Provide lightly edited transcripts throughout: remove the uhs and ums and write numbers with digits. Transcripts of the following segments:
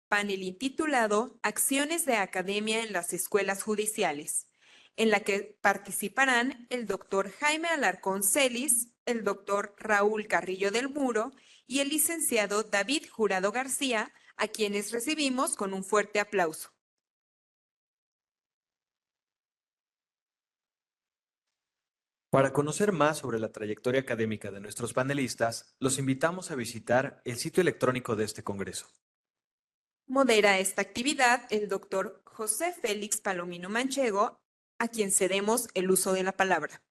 panel intitulado Acciones de Academia en las Escuelas Judiciales, en la que participarán el doctor Jaime Alarcón Celis, el doctor Raúl Carrillo del Muro y el licenciado David Jurado García, a quienes recibimos con un fuerte aplauso. Para conocer más sobre la trayectoria académica de nuestros panelistas, los invitamos a visitar el sitio electrónico de este congreso. Modera esta actividad el doctor José Félix Palomino Manchego, a quien cedemos el uso de la palabra.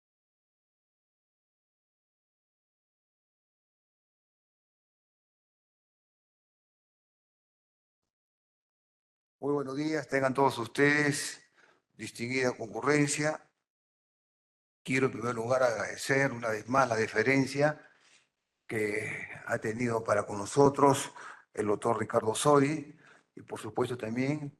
Muy buenos días, tengan todos ustedes, distinguida concurrencia. Quiero en primer lugar agradecer una vez más la deferencia que ha tenido para con nosotros el doctor Ricardo Sodi y por supuesto también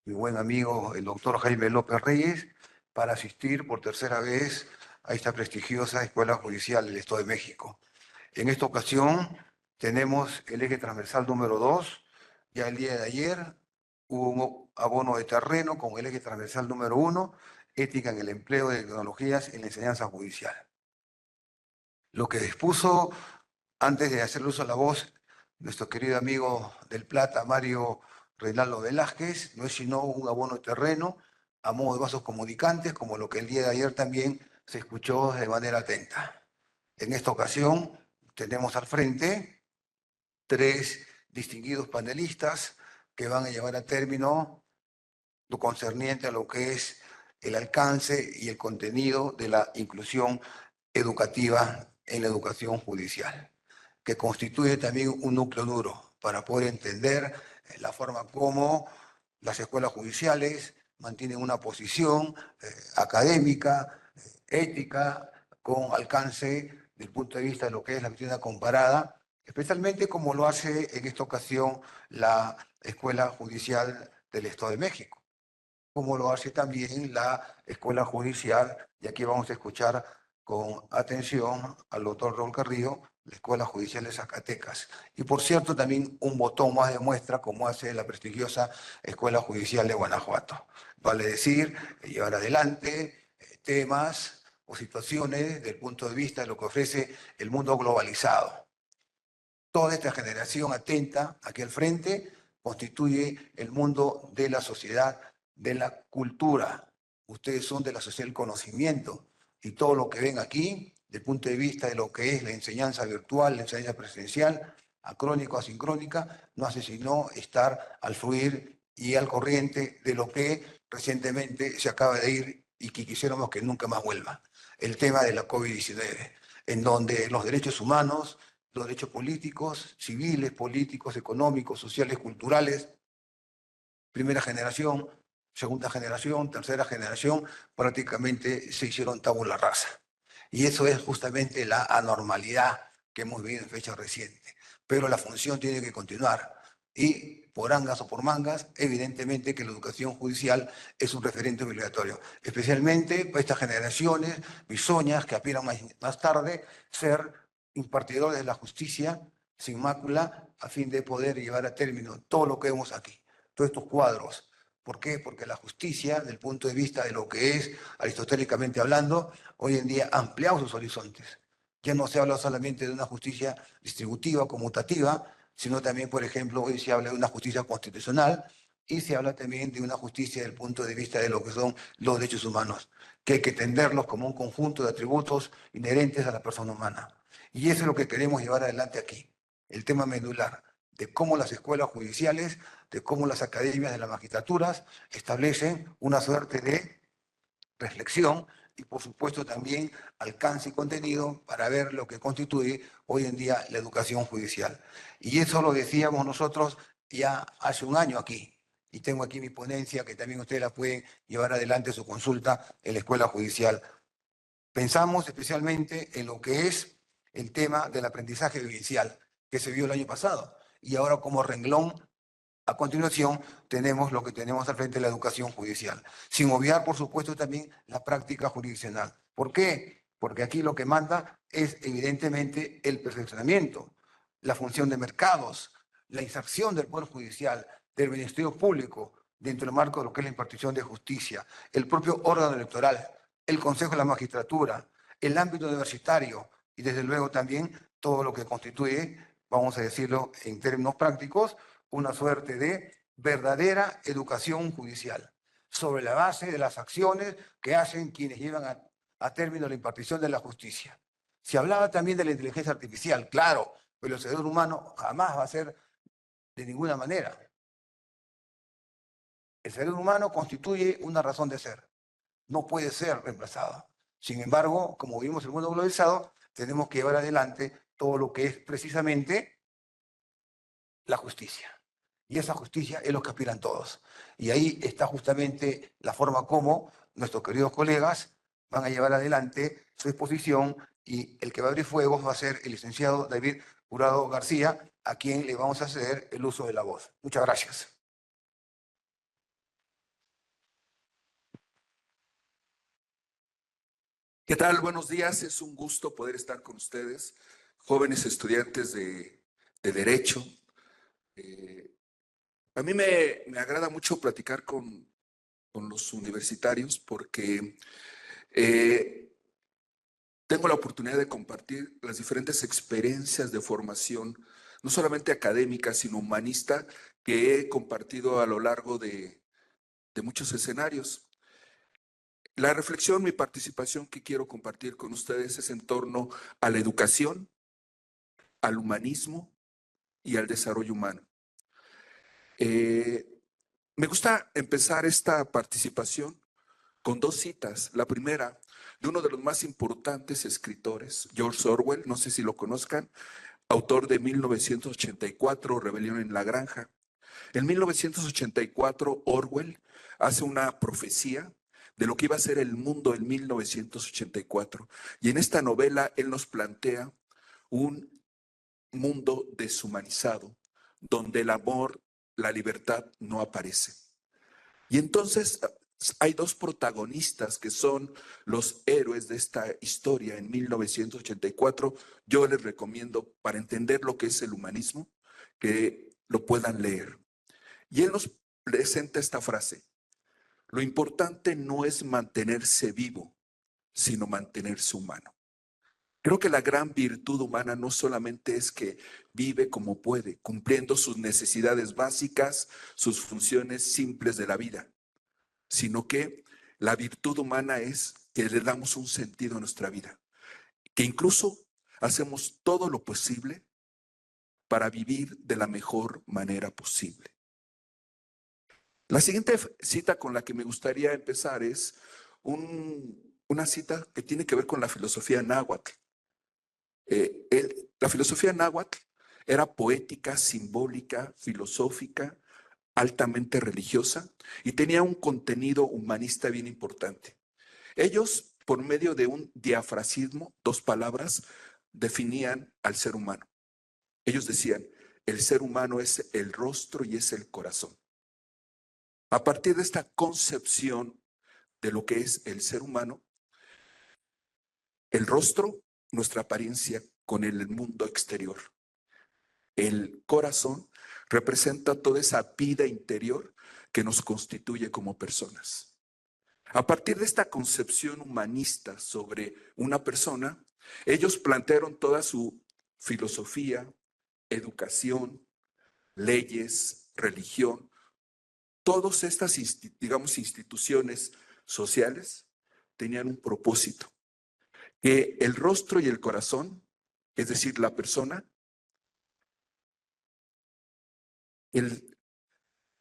mi buen amigo el doctor Jaime López Reyes para asistir por tercera vez a esta prestigiosa Escuela Judicial del Estado de México. En esta ocasión tenemos el eje transversal número 2. Ya el día de ayer hubo un abono de terreno con el eje transversal número 1, ética en el empleo de tecnologías en la enseñanza judicial. Lo que dispuso, antes de hacerle uso a la voz, nuestro querido amigo del Plata, Mario Reinaldo Velázquez, no es sino un abono de terreno a modo de vasos comunicantes, como lo que el día de ayer también se escuchó de manera atenta. En esta ocasión tenemos al frente 3 distinguidos panelistas que van a llevar a término lo concerniente a lo que es el alcance y el contenido de la inclusión educativa en la educación judicial, que constituye también un núcleo duro para poder entender la forma como las escuelas judiciales mantienen una posición académica, ética, con alcance del punto de vista de lo que es la medicina comparada, especialmente como lo hace en esta ocasión la Escuela Judicial del Estado de México, como lo hace también la Escuela Judicial, y aquí vamos a escuchar con atención al doctor Raúl Carrillo, la Escuela Judicial de Zacatecas. Y por cierto, también un botón más de muestra, como hace la prestigiosa Escuela Judicial de Guanajuato. Vale decir, llevar adelante temas o situaciones desde el punto de vista de lo que ofrece el mundo globalizado. Toda esta generación atenta aquí al frente constituye el mundo de la sociedad, de la cultura. Ustedes son de la sociedad del conocimiento y todo lo que ven aquí, desde el punto de vista de lo que es la enseñanza virtual, la enseñanza presencial, acrónica o asincrónica, no hace sino estar al fluir y al corriente de lo que recientemente se acaba de ir y que quisiéramos que nunca más vuelva. El tema de la COVID-19, en donde los derechos humanos, los derechos políticos, civiles, políticos, económicos, sociales, culturales, primera generación, segunda generación, tercera generación, prácticamente se hicieron tabula rasa. Y eso es justamente la anormalidad que hemos vivido en fecha reciente. Pero la función tiene que continuar. Y por angas o por mangas, evidentemente que la educación judicial es un referente obligatorio, especialmente para estas generaciones bisoñas que aspiran más tarde ser impartidores de la justicia sin mácula a fin de poder llevar a término todo lo que vemos aquí, todos estos cuadros. ¿Por qué? Porque la justicia, desde el punto de vista de lo que es aristotélicamente hablando, hoy en día ha ampliado sus horizontes. Ya no se habla solamente de una justicia distributiva, conmutativa, sino también, por ejemplo, hoy se habla de una justicia constitucional y se habla también de una justicia desde el punto de vista de lo que son los derechos humanos, que hay que entenderlos como un conjunto de atributos inherentes a la persona humana. Y eso es lo que queremos llevar adelante aquí, el tema medular, de cómo las escuelas judiciales, de cómo las academias de las magistraturas establecen una suerte de reflexión y por supuesto también alcance y contenido para ver lo que constituye hoy en día la educación judicial. Y eso lo decíamos nosotros ya hace un año aquí. Y tengo aquí mi ponencia que también ustedes la pueden llevar adelante su consulta en la Escuela Judicial. Pensamos especialmente en lo que es el tema del aprendizaje vivencial que se vio el año pasado. Y ahora como renglón, a continuación, tenemos lo que tenemos al frente de la educación judicial. Sin obviar, por supuesto, también la práctica jurisdiccional. ¿Por qué? Porque aquí lo que manda es evidentemente el perfeccionamiento, la función de mercados, la inserción del Poder Judicial, del Ministerio Público dentro del marco de lo que es la impartición de justicia, el propio órgano electoral, el Consejo de la Magistratura, el ámbito universitario y desde luego también todo lo que constituye, vamos a decirlo en términos prácticos, una suerte de verdadera educación judicial, sobre la base de las acciones que hacen quienes llevan a término la impartición de la justicia. Se hablaba también de la inteligencia artificial, claro, pero el ser humano jamás va a ser de ninguna manera. El cerebro humano constituye una razón de ser, no puede ser reemplazado. Sin embargo, como vivimos en el mundo globalizado, tenemos que llevar adelante todo lo que es precisamente la justicia. Y esa justicia es lo que aspiran todos. Y ahí está justamente la forma como nuestros queridos colegas van a llevar adelante su exposición y el que va a abrir fuegos va a ser el licenciado David Jurado García, a quien le vamos a ceder el uso de la voz. Muchas gracias. ¿Qué tal? Buenos días. Es un gusto poder estar con ustedes, jóvenes estudiantes de Derecho. A mí me agrada mucho platicar con los universitarios porque tengo la oportunidad de compartir las diferentes experiencias de formación, no solamente académica, sino humanista, que he compartido a lo largo de muchos escenarios. La reflexión, mi participación que quiero compartir con ustedes es en torno a la educación, al humanismo y al desarrollo humano. Me gusta empezar esta participación con dos citas. La primera, de uno de los más importantes escritores, George Orwell, no sé si lo conozcan, autor de 1984, Rebelión en la Granja. En 1984, Orwell hace una profecía de lo que iba a ser el mundo en 1984. Y en esta novela él nos plantea un mundo deshumanizado, donde el amor, la libertad no aparece. Y entonces hay dos protagonistas que son los héroes de esta historia en 1984. Yo les recomiendo, para entender lo que es el humanismo, que lo puedan leer. Y él nos presenta esta frase: lo importante no es mantenerse vivo, sino mantenerse humano. Creo que la gran virtud humana no solamente es que vive como puede, cumpliendo sus necesidades básicas, sus funciones simples de la vida, sino que la virtud humana es que le damos un sentido a nuestra vida, que incluso hacemos todo lo posible para vivir de la mejor manera posible. La siguiente cita con la que me gustaría empezar es una cita que tiene que ver con la filosofía náhuatl. La filosofía náhuatl era poética, simbólica, filosófica, altamente religiosa y tenía un contenido humanista bien importante. Ellos, por medio de un diafrasismo, dos palabras, definían al ser humano. Ellos decían, el ser humano es el rostro y es el corazón. A partir de esta concepción de lo que es el ser humano, el rostro, nuestra apariencia con el mundo exterior. El corazón representa toda esa vida interior que nos constituye como personas. A partir de esta concepción humanista sobre una persona, ellos plantearon toda su filosofía, educación, leyes, religión, todas estas, digamos, instituciones sociales tenían un propósito, que el rostro y el corazón, es decir, la persona, el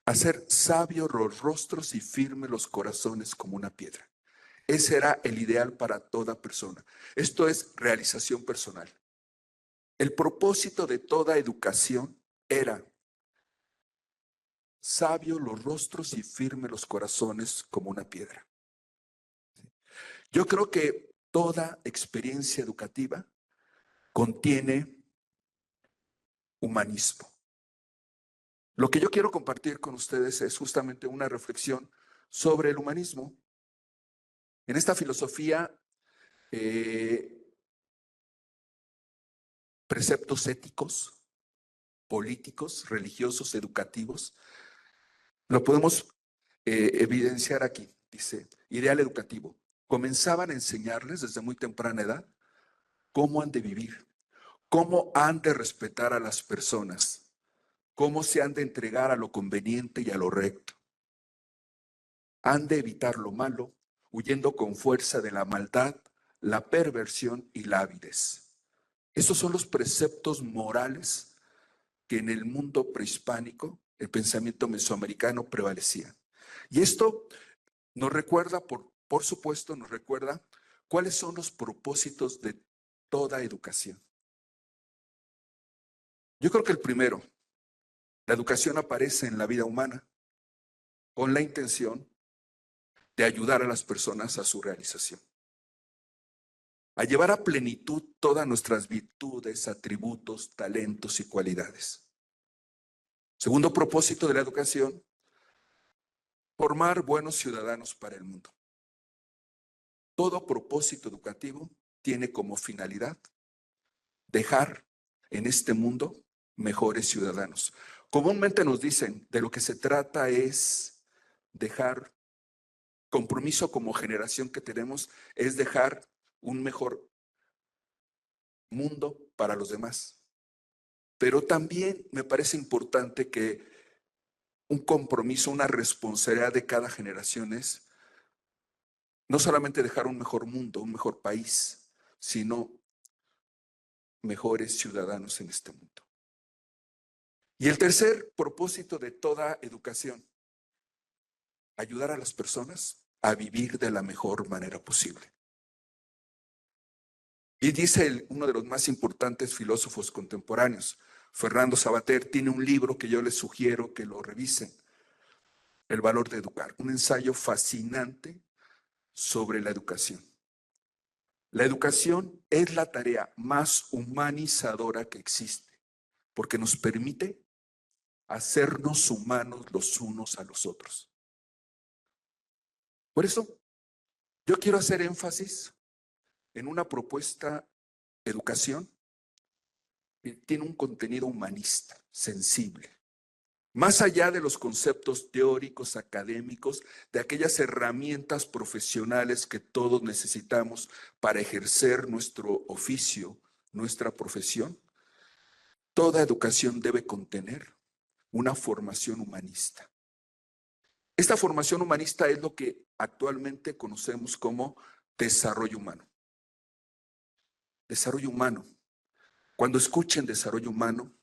hacer sabios los rostros y firmes los corazones como una piedra. Ese era el ideal para toda persona. Esto es realización personal. El propósito de toda educación era sabios los rostros y firmes los corazones como una piedra. Yo creo que toda experiencia educativa contiene humanismo. Lo que yo quiero compartir con ustedes es justamente una reflexión sobre el humanismo. En esta filosofía, preceptos éticos, políticos, religiosos, educativos, Lo podemos evidenciar aquí. Dice, ideal educativo. Comenzaban a enseñarles desde muy temprana edad cómo han de vivir, cómo han de respetar a las personas, cómo se han de entregar a lo conveniente y a lo recto. Han de evitar lo malo, huyendo con fuerza de la maldad, la perversión y la avidez. Esos son los preceptos morales que en el mundo prehispánico, el pensamiento mesoamericano prevalecía. Y esto nos recuerda, por supuesto, nos recuerda cuáles son los propósitos de toda educación. Yo creo que el primero, la educación aparece en la vida humana con la intención de ayudar a las personas a su realización, a llevar a plenitud todas nuestras virtudes, atributos, talentos y cualidades. Segundo propósito de la educación, formar buenos ciudadanos para el mundo. Todo propósito educativo tiene como finalidad dejar en este mundo mejores ciudadanos. Comúnmente nos dicen, de lo que se trata es dejar compromiso como generación que tenemos, es dejar un mejor mundo para los demás. Pero también me parece importante que un compromiso, una responsabilidad de cada generación es no solamente dejar un mejor mundo, un mejor país, sino mejores ciudadanos en este mundo. Y el tercer propósito de toda educación, ayudar a las personas a vivir de la mejor manera posible. Y dice uno de los más importantes filósofos contemporáneos, Fernando Savater, tiene un libro que yo les sugiero que lo revisen, El valor de educar, un ensayo fascinante sobre la educación. La educación es la tarea más humanizadora que existe, porque nos permite hacernos humanos los unos a los otros. Por eso, yo quiero hacer énfasis en una propuesta de educación que tiene un contenido humanista, sensible. Más allá de los conceptos teóricos, académicos, de aquellas herramientas profesionales que todos necesitamos para ejercer nuestro oficio, nuestra profesión, toda educación debe contener una formación humanista. Esta formación humanista es lo que actualmente conocemos como desarrollo humano. Desarrollo humano. Cuando escuchen desarrollo humano,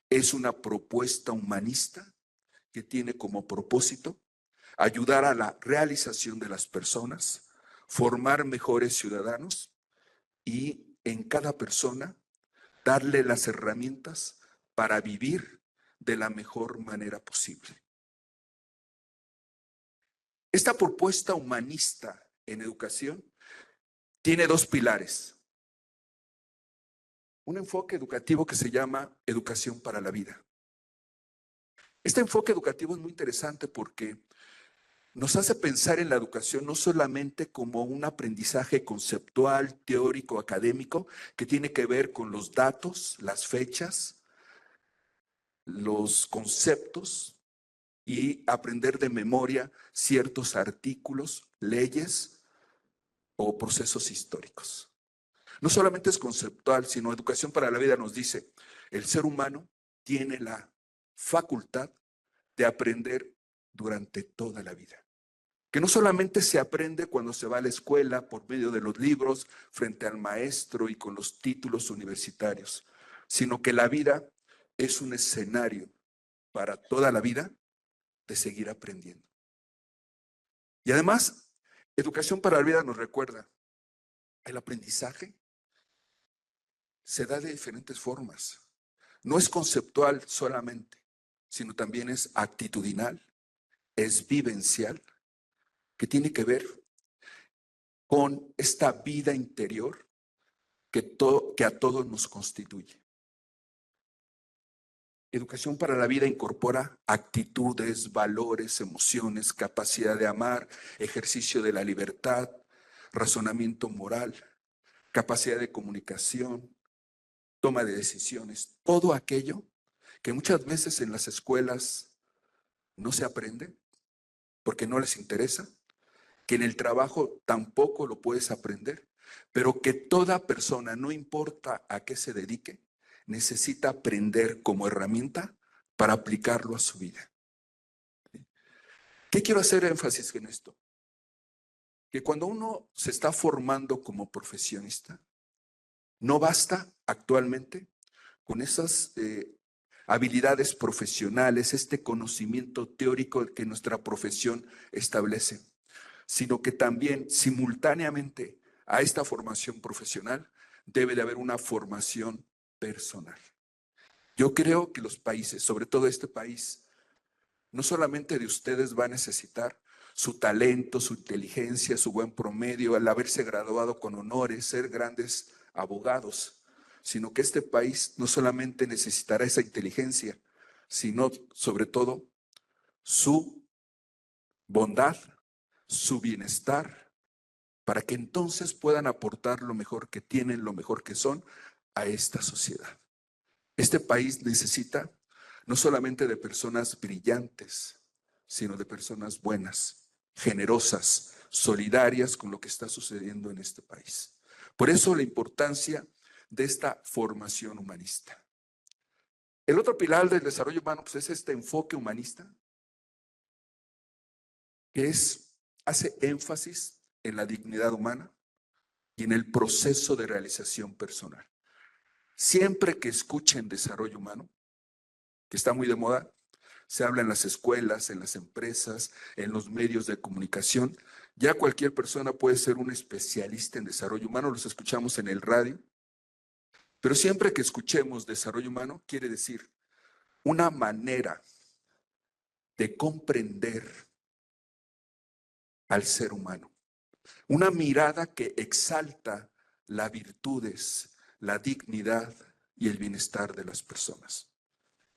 es una propuesta humanista que tiene como propósito ayudar a la realización de las personas, formar mejores ciudadanos y en cada persona darle las herramientas para vivir de la mejor manera posible. Esta propuesta humanista en educación tiene dos pilares. Un enfoque educativo que se llama educación para la vida. Este enfoque educativo es muy interesante porque nos hace pensar en la educación no solamente como un aprendizaje conceptual, teórico, académico, que tiene que ver con los datos, las fechas, los conceptos y aprender de memoria ciertos artículos, leyes o procesos históricos. No solamente es conceptual, sino educación para la vida nos dice, el ser humano tiene la facultad de aprender durante toda la vida. Que no solamente se aprende cuando se va a la escuela por medio de los libros, frente al maestro y con los títulos universitarios, sino que la vida es un escenario para toda la vida de seguir aprendiendo. Y además, educación para la vida nos recuerda, el aprendizaje se da de diferentes formas. No es conceptual solamente, sino también es actitudinal, es vivencial, que tiene que ver con esta vida interior que a todos nos constituye. Educación para la vida incorpora actitudes, valores, emociones, capacidad de amar, ejercicio de la libertad, razonamiento moral, capacidad de comunicación, toma de decisiones, todo aquello que muchas veces en las escuelas no se aprende, porque no les interesa, que en el trabajo tampoco lo puedes aprender, pero que toda persona, no importa a qué se dedique, necesita aprender como herramienta para aplicarlo a su vida. ¿Qué quiero hacer énfasis en esto? Que cuando uno se está formando como profesionista, no basta actualmente con esas habilidades profesionales, este conocimiento teórico que nuestra profesión establece, sino que también simultáneamente a esta formación profesional debe de haber una formación personal. Yo creo que los países, sobre todo este país, no solamente de ustedes va a necesitar su talento, su inteligencia, su buen promedio, al haberse graduado con honores, ser grandes abogados, sino que este país no solamente necesitará esa inteligencia, sino sobre todo su bondad, su bienestar, para que entonces puedan aportar lo mejor que tienen, lo mejor que son a esta sociedad. Este país necesita no solamente de personas brillantes, sino de personas buenas, generosas, solidarias con lo que está sucediendo en este país. Por eso la importancia de esta formación humanista. El otro pilar del desarrollo humano pues, es este enfoque humanista, que hace énfasis en la dignidad humana y en el proceso de realización personal. Siempre que escuchen desarrollo humano, que está muy de moda, se habla en las escuelas, en las empresas, en los medios de comunicación. Ya cualquier persona puede ser un especialista en desarrollo humano, los escuchamos en el radio. Pero siempre que escuchemos desarrollo humano, quiere decir una manera de comprender al ser humano. Una mirada que exalta las virtudes, la dignidad y el bienestar de las personas.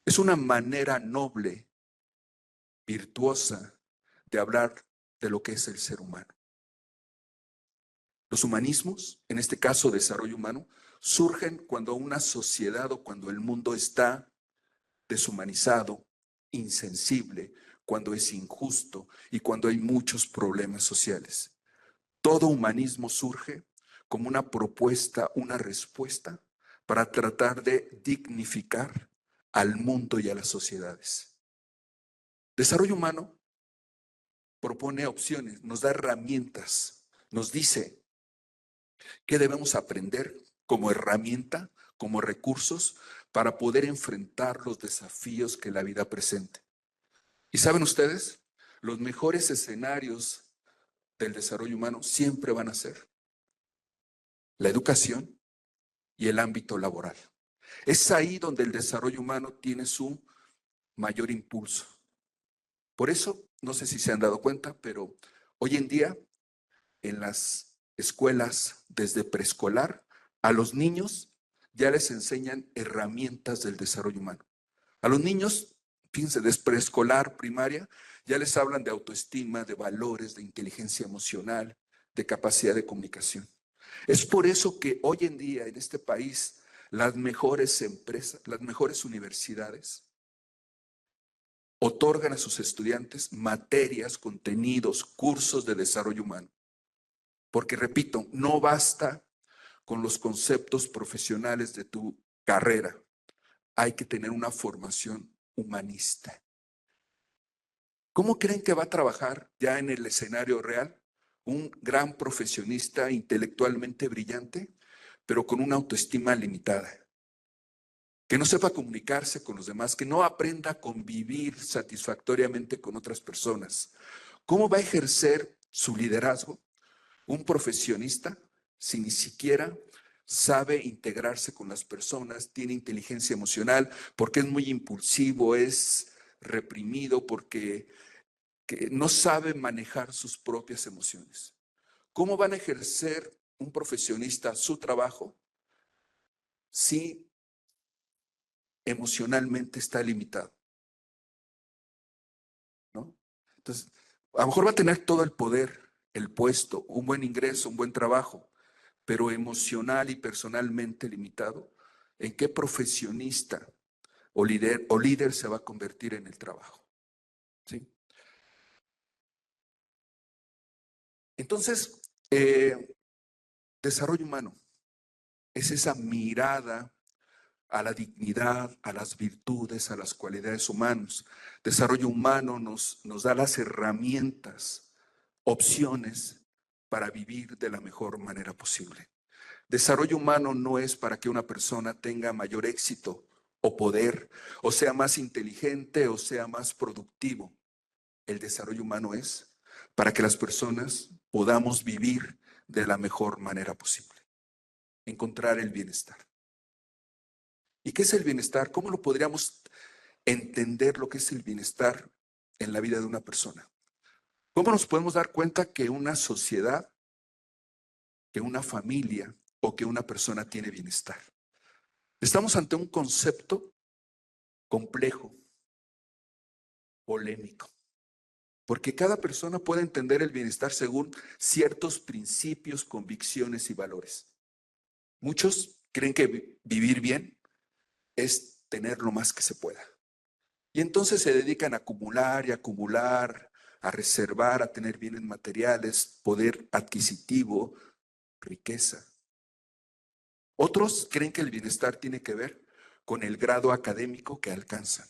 Es una manera noble, virtuosa, de hablar de lo que es el ser humano. Los humanismos, en este caso desarrollo humano, surgen cuando una sociedad o cuando el mundo está deshumanizado, insensible, cuando es injusto y cuando hay muchos problemas sociales. Todo humanismo surge como una propuesta, una respuesta para tratar de dignificar al mundo y a las sociedades. Desarrollo humano propone opciones, nos da herramientas, nos dice qué debemos aprender como herramienta, como recursos para poder enfrentar los desafíos que la vida presenta. Y saben ustedes, los mejores escenarios del desarrollo humano siempre van a ser la educación y el ámbito laboral. Es ahí donde el desarrollo humano tiene su mayor impulso. Por eso, no sé si se han dado cuenta, pero hoy en día en las escuelas desde preescolar a los niños ya les enseñan herramientas del desarrollo humano. A los niños, fíjense, desde preescolar, primaria, ya les hablan de autoestima, de valores, de inteligencia emocional, de capacidad de comunicación. Es por eso que hoy en día en este país las mejores empresas, las mejores universidades otorgan a sus estudiantes materias, contenidos, cursos de desarrollo humano. Porque repito, no basta con los conceptos profesionales de tu carrera. Hay que tener una formación humanista. ¿Cómo creen que va a trabajar ya en el escenario real un gran profesionista intelectualmente brillante, pero con una autoestima limitada? Que no sepa comunicarse con los demás, que no aprenda a convivir satisfactoriamente con otras personas. ¿Cómo va a ejercer su liderazgo un profesionista si ni siquiera sabe integrarse con las personas, tiene inteligencia emocional, porque es muy impulsivo, es reprimido, porque no sabe manejar sus propias emociones? ¿Cómo van a ejercer un profesionista su trabajo si emocionalmente está limitado? ¿No? Entonces, a lo mejor va a tener todo el poder, el puesto, un buen ingreso, un buen trabajo, pero emocional y personalmente limitado. ¿En qué profesionista o líder se va a convertir en el trabajo? ¿Sí? Entonces, desarrollo humano es esa mirada a la dignidad, a las virtudes, a las cualidades humanas. Desarrollo humano nos da las herramientas, opciones para vivir de la mejor manera posible. Desarrollo humano no es para que una persona tenga mayor éxito o poder, o sea más inteligente o sea más productivo. El desarrollo humano es para que las personas podamos vivir de la mejor manera posible, encontrar el bienestar. ¿Y qué es el bienestar? ¿Cómo lo podríamos entender lo que es el bienestar en la vida de una persona? ¿Cómo nos podemos dar cuenta que una sociedad, que una familia o que una persona tiene bienestar? Estamos ante un concepto complejo, polémico, porque cada persona puede entender el bienestar según ciertos principios, convicciones y valores. Muchos creen que vivir bien es tener lo más que se pueda. Y entonces se dedican a acumular y acumular, a reservar, a tener bienes materiales, poder adquisitivo, riqueza. Otros creen que el bienestar tiene que ver con el grado académico que alcanzan.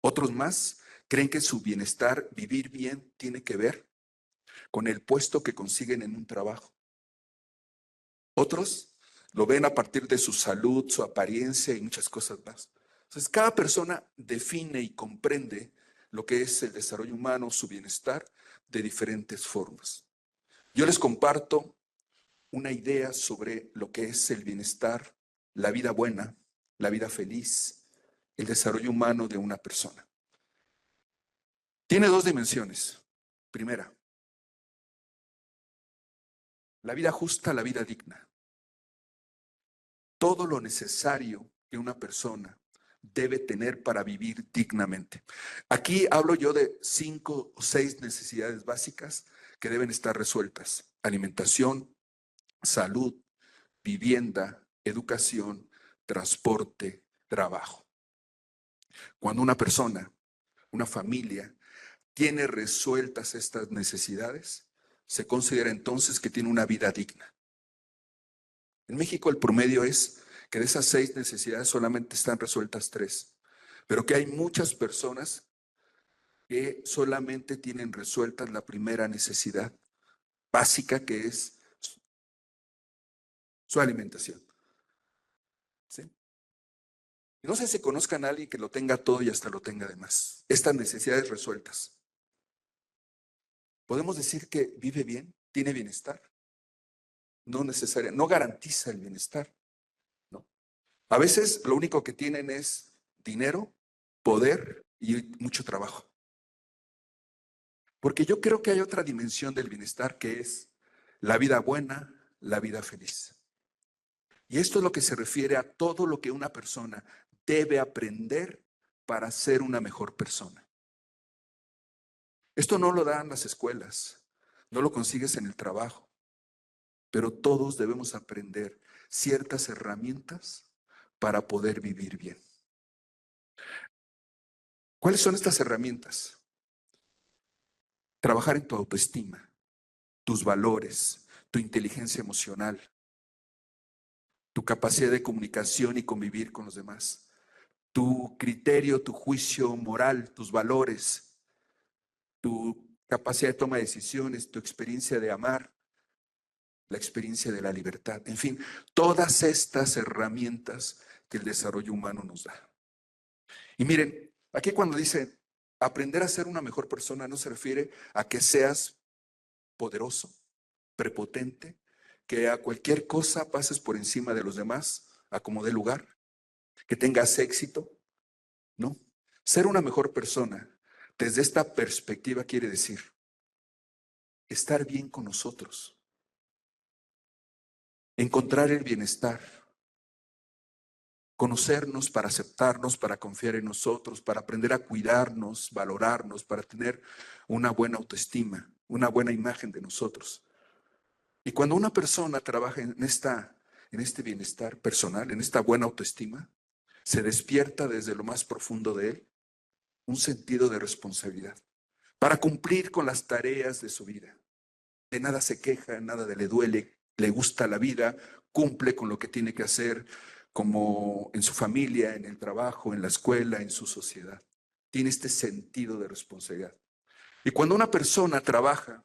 Otros más creen que su bienestar, vivir bien, tiene que ver con el puesto que consiguen en un trabajo. Otros lo ven a partir de su salud, su apariencia y muchas cosas más. Entonces, cada persona define y comprende lo que es el desarrollo humano, su bienestar, de diferentes formas. Yo les comparto una idea sobre lo que es el bienestar, la vida buena, la vida feliz, el desarrollo humano de una persona. Tiene dos dimensiones. Primera, la vida justa, la vida digna. Todo lo necesario que una persona debe tener para vivir dignamente. Aquí hablo yo de 5 o 6 necesidades básicas que deben estar resueltas: alimentación, salud, vivienda, educación, transporte, trabajo. Cuando una persona, una familia, tiene resueltas estas necesidades, se considera entonces que tiene una vida digna. En México el promedio es que de esas 6 necesidades solamente están resueltas 3, pero que hay muchas personas que solamente tienen resueltas la primera necesidad básica, que es su alimentación. ¿Sí? No sé si conozcan a alguien que lo tenga todo y hasta lo tenga de más. Estas necesidades resueltas. ¿Podemos decir que vive bien? ¿Tiene bienestar? No necesaria, no garantiza el bienestar. ¿No? A veces lo único que tienen es dinero, poder y mucho trabajo. Porque yo creo que hay otra dimensión del bienestar, que es la vida buena, la vida feliz. Y esto es lo que se refiere a todo lo que una persona debe aprender para ser una mejor persona. Esto no lo dan las escuelas, no lo consigues en el trabajo, pero todos debemos aprender ciertas herramientas para poder vivir bien. ¿Cuáles son estas herramientas? Trabajar en tu autoestima, tus valores, tu inteligencia emocional, tu capacidad de comunicación y convivir con los demás, tu criterio, tu juicio moral, tus valores, tu capacidad de toma de decisiones, tu experiencia de amar, la experiencia de la libertad, en fin, todas estas herramientas que el desarrollo humano nos da. Y miren, aquí cuando dice aprender a ser una mejor persona, no se refiere a que seas poderoso, prepotente, que a cualquier cosa pases por encima de los demás, a como dé lugar, que tengas éxito, ¿no? Ser una mejor persona desde esta perspectiva quiere decir estar bien con nosotros, encontrar el bienestar, conocernos para aceptarnos, para confiar en nosotros, para aprender a cuidarnos, valorarnos, para tener una buena autoestima, una buena imagen de nosotros. Y cuando una persona trabaja en este bienestar personal, en esta buena autoestima, se despierta desde lo más profundo de él un sentido de responsabilidad para cumplir con las tareas de su vida. de nada se queja, nada le duele, le gusta la vida, cumple con lo que tiene que hacer, como en su familia, en el trabajo, en la escuela, en su sociedad. Tiene este sentido de responsabilidad. Y cuando una persona trabaja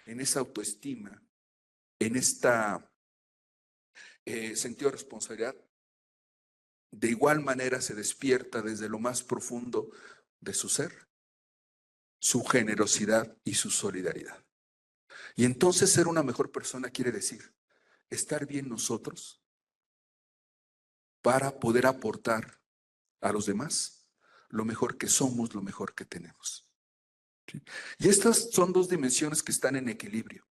en esa autoestima, en esta sentido de responsabilidad, de igual manera se despierta desde lo más profundo de su ser, su generosidad y su solidaridad. Y entonces ser una mejor persona quiere decir estar bien nosotros para poder aportar a los demás lo mejor que somos, lo mejor que tenemos. ¿Sí? Y estas son dos dimensiones que están en equilibrio.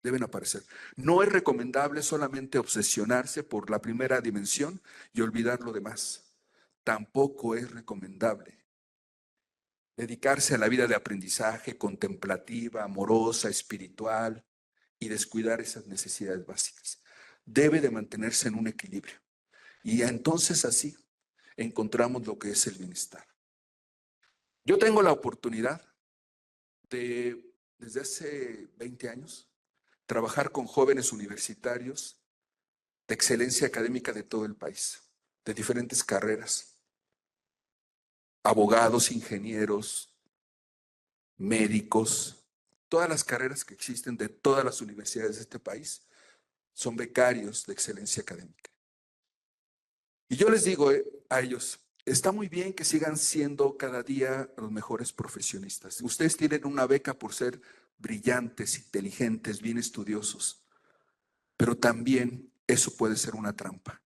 Deben aparecer. No es recomendable solamente obsesionarse por la primera dimensión y olvidar lo demás. Tampoco es recomendable dedicarse a la vida de aprendizaje contemplativa, amorosa, espiritual y descuidar esas necesidades básicas. Debe de mantenerse en un equilibrio. Y entonces así encontramos lo que es el bienestar. Yo tengo la oportunidad de, desde hace 20 años, trabajar con jóvenes universitarios de excelencia académica de todo el país, de diferentes carreras, abogados, ingenieros, médicos, todas las carreras que existen de todas las universidades de este país son becarios de excelencia académica. Y yo les digo a ellos, está muy bien que sigan siendo cada día los mejores profesionistas. Ustedes tienen una beca por ser brillantes, inteligentes, bien estudiosos, pero también eso puede ser una trampa,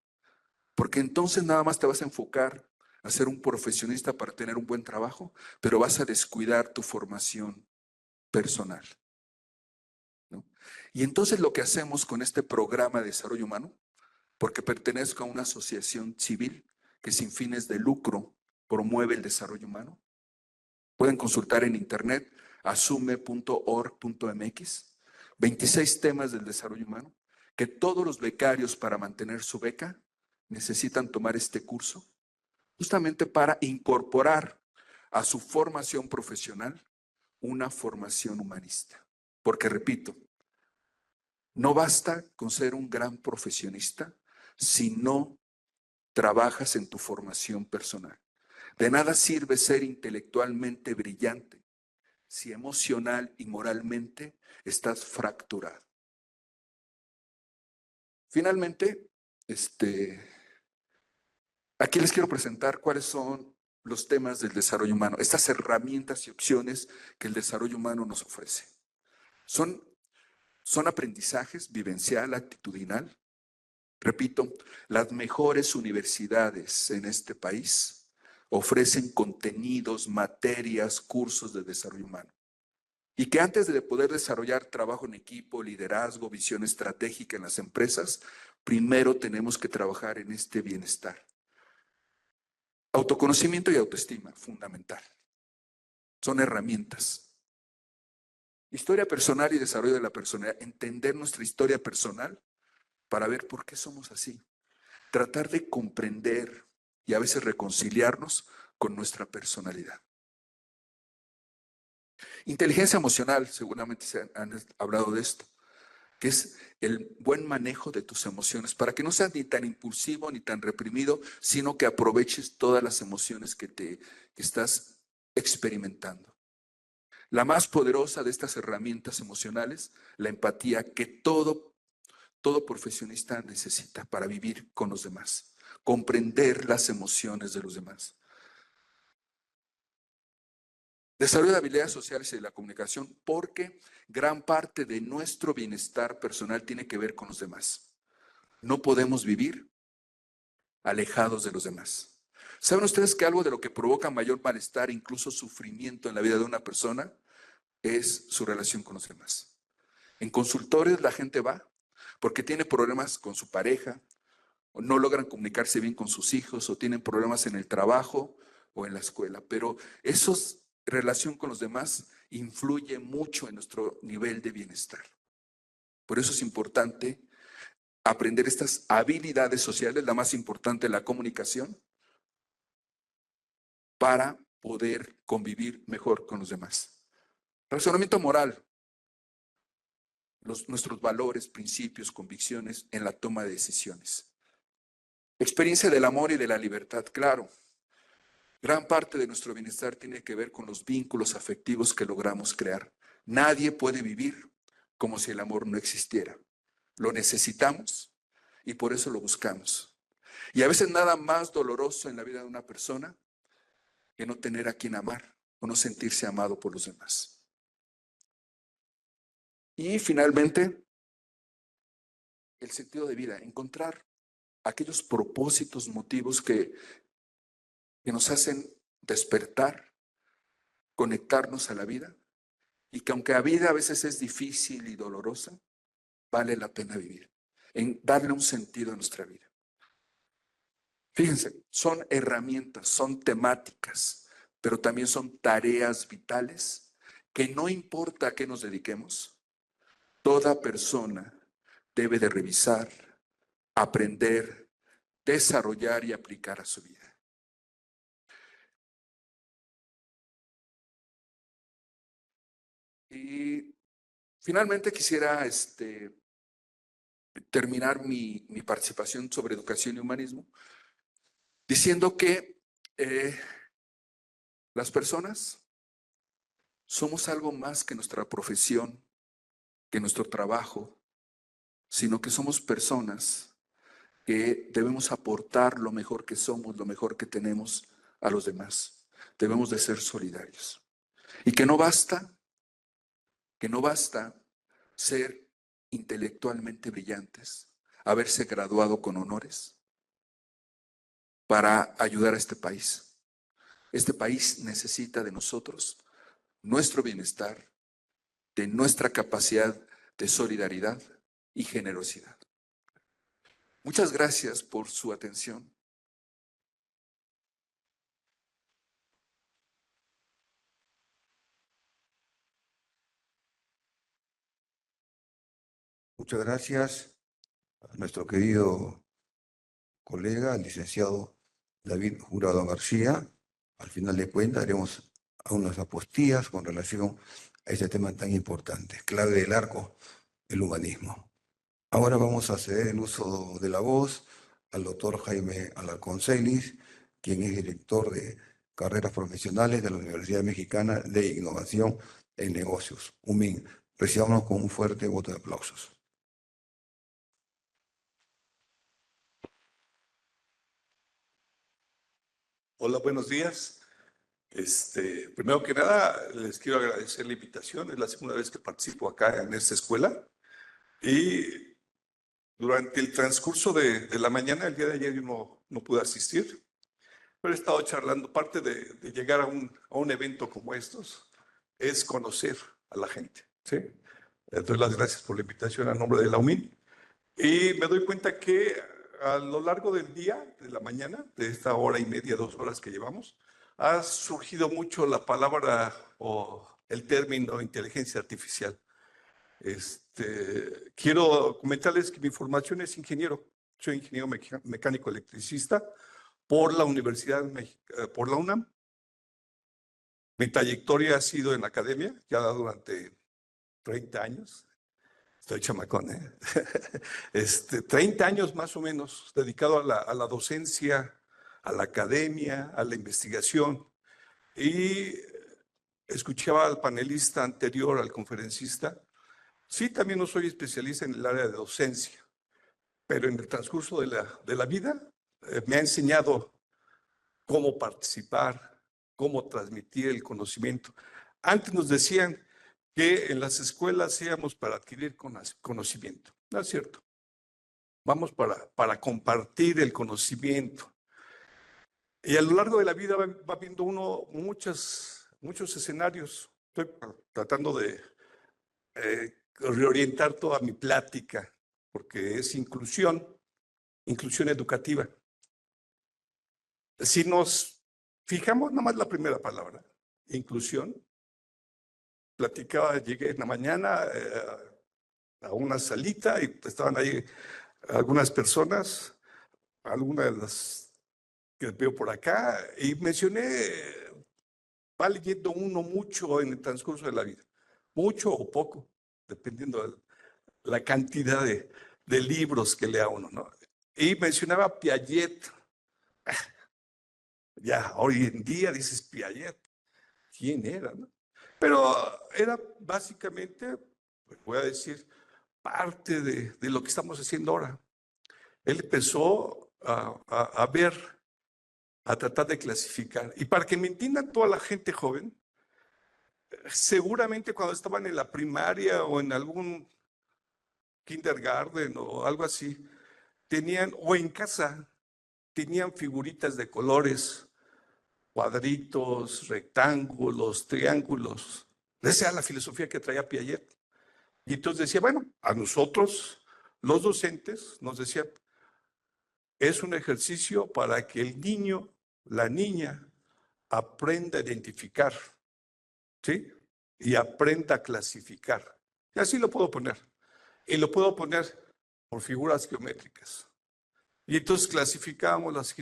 porque entonces nada más te vas a enfocar a ser un profesionista para tener un buen trabajo, pero vas a descuidar tu formación personal, ¿no? Y entonces lo que hacemos con este programa de desarrollo humano, porque pertenezco a una asociación civil que sin fines de lucro promueve el desarrollo humano. Pueden consultar en internet asume.org.mx, 26 temas del desarrollo humano, que todos los becarios para mantener su beca necesitan tomar este curso, justamente para incorporar a su formación profesional una formación humanista. Porque repito, no basta con ser un gran profesionista si no trabajas en tu formación personal. De nada sirve ser intelectualmente brillante si emocional y moralmente estás fracturado. Finalmente, aquí les quiero presentar cuáles son los temas del desarrollo humano, estas herramientas y opciones que el desarrollo humano nos ofrece. Son aprendizajes vivencial, actitudinal. Repito, las mejores universidades en este país ofrecen contenidos, materias, cursos de desarrollo humano. Y que antes de poder desarrollar trabajo en equipo, liderazgo, visión estratégica en las empresas, primero tenemos que trabajar en este bienestar. Autoconocimiento y autoestima, fundamental. Son herramientas. Historia personal y desarrollo de la personalidad. Entender nuestra historia personal para ver por qué somos así. Tratar de comprender y a veces reconciliarnos con nuestra personalidad. Inteligencia emocional, seguramente se han hablado de esto, que es el buen manejo de tus emociones, para que no seas ni tan impulsivo ni tan reprimido, sino que aproveches todas las emociones que estás experimentando. La más poderosa de estas herramientas emocionales, la empatía, que todo profesionista necesita para vivir con los demás, comprender las emociones de los demás. Desarrollo de habilidades sociales y de la comunicación, porque gran parte de nuestro bienestar personal tiene que ver con los demás. No podemos vivir alejados de los demás. ¿Saben ustedes que algo de lo que provoca mayor malestar, incluso sufrimiento en la vida de una persona, es su relación con los demás? En consultorios la gente va porque tiene problemas con su pareja, o no logran comunicarse bien con sus hijos, o tienen problemas en el trabajo o en la escuela, pero relación con los demás influye mucho en nuestro nivel de bienestar. Por eso es importante aprender estas habilidades sociales, la más importante, la comunicación, para poder convivir mejor con los demás. Razonamiento moral. nuestros valores, principios, convicciones en la toma de decisiones. Experiencia del amor y de la libertad, claro. Gran parte de nuestro bienestar tiene que ver con los vínculos afectivos que logramos crear. Nadie puede vivir como si el amor no existiera. Lo necesitamos y por eso lo buscamos. Y a veces nada más doloroso en la vida de una persona que no tener a quien amar o no sentirse amado por los demás. Y finalmente, el sentido de vida, encontrar aquellos propósitos, motivos que nos hacen despertar, conectarnos a la vida y que aunque la vida a veces es difícil y dolorosa, vale la pena vivir, en darle un sentido a nuestra vida. Fíjense, son herramientas, son temáticas, pero también son tareas vitales que no importa a qué nos dediquemos, toda persona debe de revisar, aprender, desarrollar y aplicar a su vida. Y finalmente quisiera terminar mi participación sobre educación y humanismo diciendo que las personas somos algo más que nuestra profesión, que nuestro trabajo, sino que somos personas que debemos aportar lo mejor que somos, lo mejor que tenemos a los demás. Debemos de ser solidarios. Y que no basta ser intelectualmente brillantes, haberse graduado con honores para ayudar a este país. Este país necesita de nosotros, nuestro bienestar, de nuestra capacidad de solidaridad y generosidad. Muchas gracias por su atención. Muchas gracias a nuestro querido colega, el licenciado David Jurado García. Al final de cuentas haremos unas apostillas con relación a este tema tan importante, clave del arco, el humanismo. Ahora vamos a ceder el uso de la voz al doctor Jaime Alarcón Celis, quien es director de carreras profesionales de la Universidad Mexicana de Innovación en Negocios, UMIN. Recibamos con un fuerte voto de aplausos. Hola, buenos días. Primero que nada, les quiero agradecer la invitación. Es la segunda vez que participo acá en esta escuela. Y durante el transcurso de la mañana, el día de ayer, yo no pude asistir, pero he estado charlando. Parte de llegar a un evento como estos es conocer a la gente, ¿sí? Doy las gracias por la invitación a nombre de la UMIN. Y me doy cuenta que a lo largo del día, de la mañana, de esta hora y media, 2 horas que llevamos, ha surgido mucho la palabra o el término inteligencia artificial. Quiero comentarles que mi formación es ingeniero. Soy ingeniero mecánico electricista por la por la UNAM. Mi trayectoria ha sido en la academia, ya durante 30 años. Estoy chamacón, ¿eh? 30 años más o menos dedicado a la docencia, a la academia, a la investigación. Y escuchaba al panelista anterior, al conferencista. Sí, también no soy especialista en el área de docencia, pero en el transcurso de la vida me ha enseñado cómo participar, cómo transmitir el conocimiento. Antes nos decían que en las escuelas íbamos para adquirir conocimiento. No es cierto. Vamos para compartir el conocimiento. Y a lo largo de la vida va viendo uno muchos escenarios. Estoy tratando de reorientar toda mi plática, porque es inclusión educativa. Si nos fijamos nada más la primera palabra, inclusión, llegué en la mañana a una salita y estaban ahí algunas personas, algunas de las que veo por acá, y mencioné, va leyendo uno mucho en el transcurso de la vida, mucho o poco, dependiendo la cantidad de libros que lea uno, ¿no? Y mencionaba a Piaget. Ya hoy en día dices Piaget, ¿quién era, no? Pero era básicamente, pues voy a decir, parte de lo que estamos haciendo ahora. Él empezó a ver, a tratar de clasificar. Y para que me entiendan toda la gente joven, seguramente cuando estaban en la primaria o en algún kindergarten o algo así, tenían, o en casa, tenían figuritas de colores, cuadritos, rectángulos, triángulos. Esa era la filosofía que traía Piaget. Y entonces decía, bueno, a nosotros, los docentes, nos decían, es un ejercicio para que el niño, la niña, aprenda a identificar, ¿sí? Y aprenda a clasificar. Y así lo puedo poner. Y lo puedo poner por figuras geométricas. Y entonces clasificamos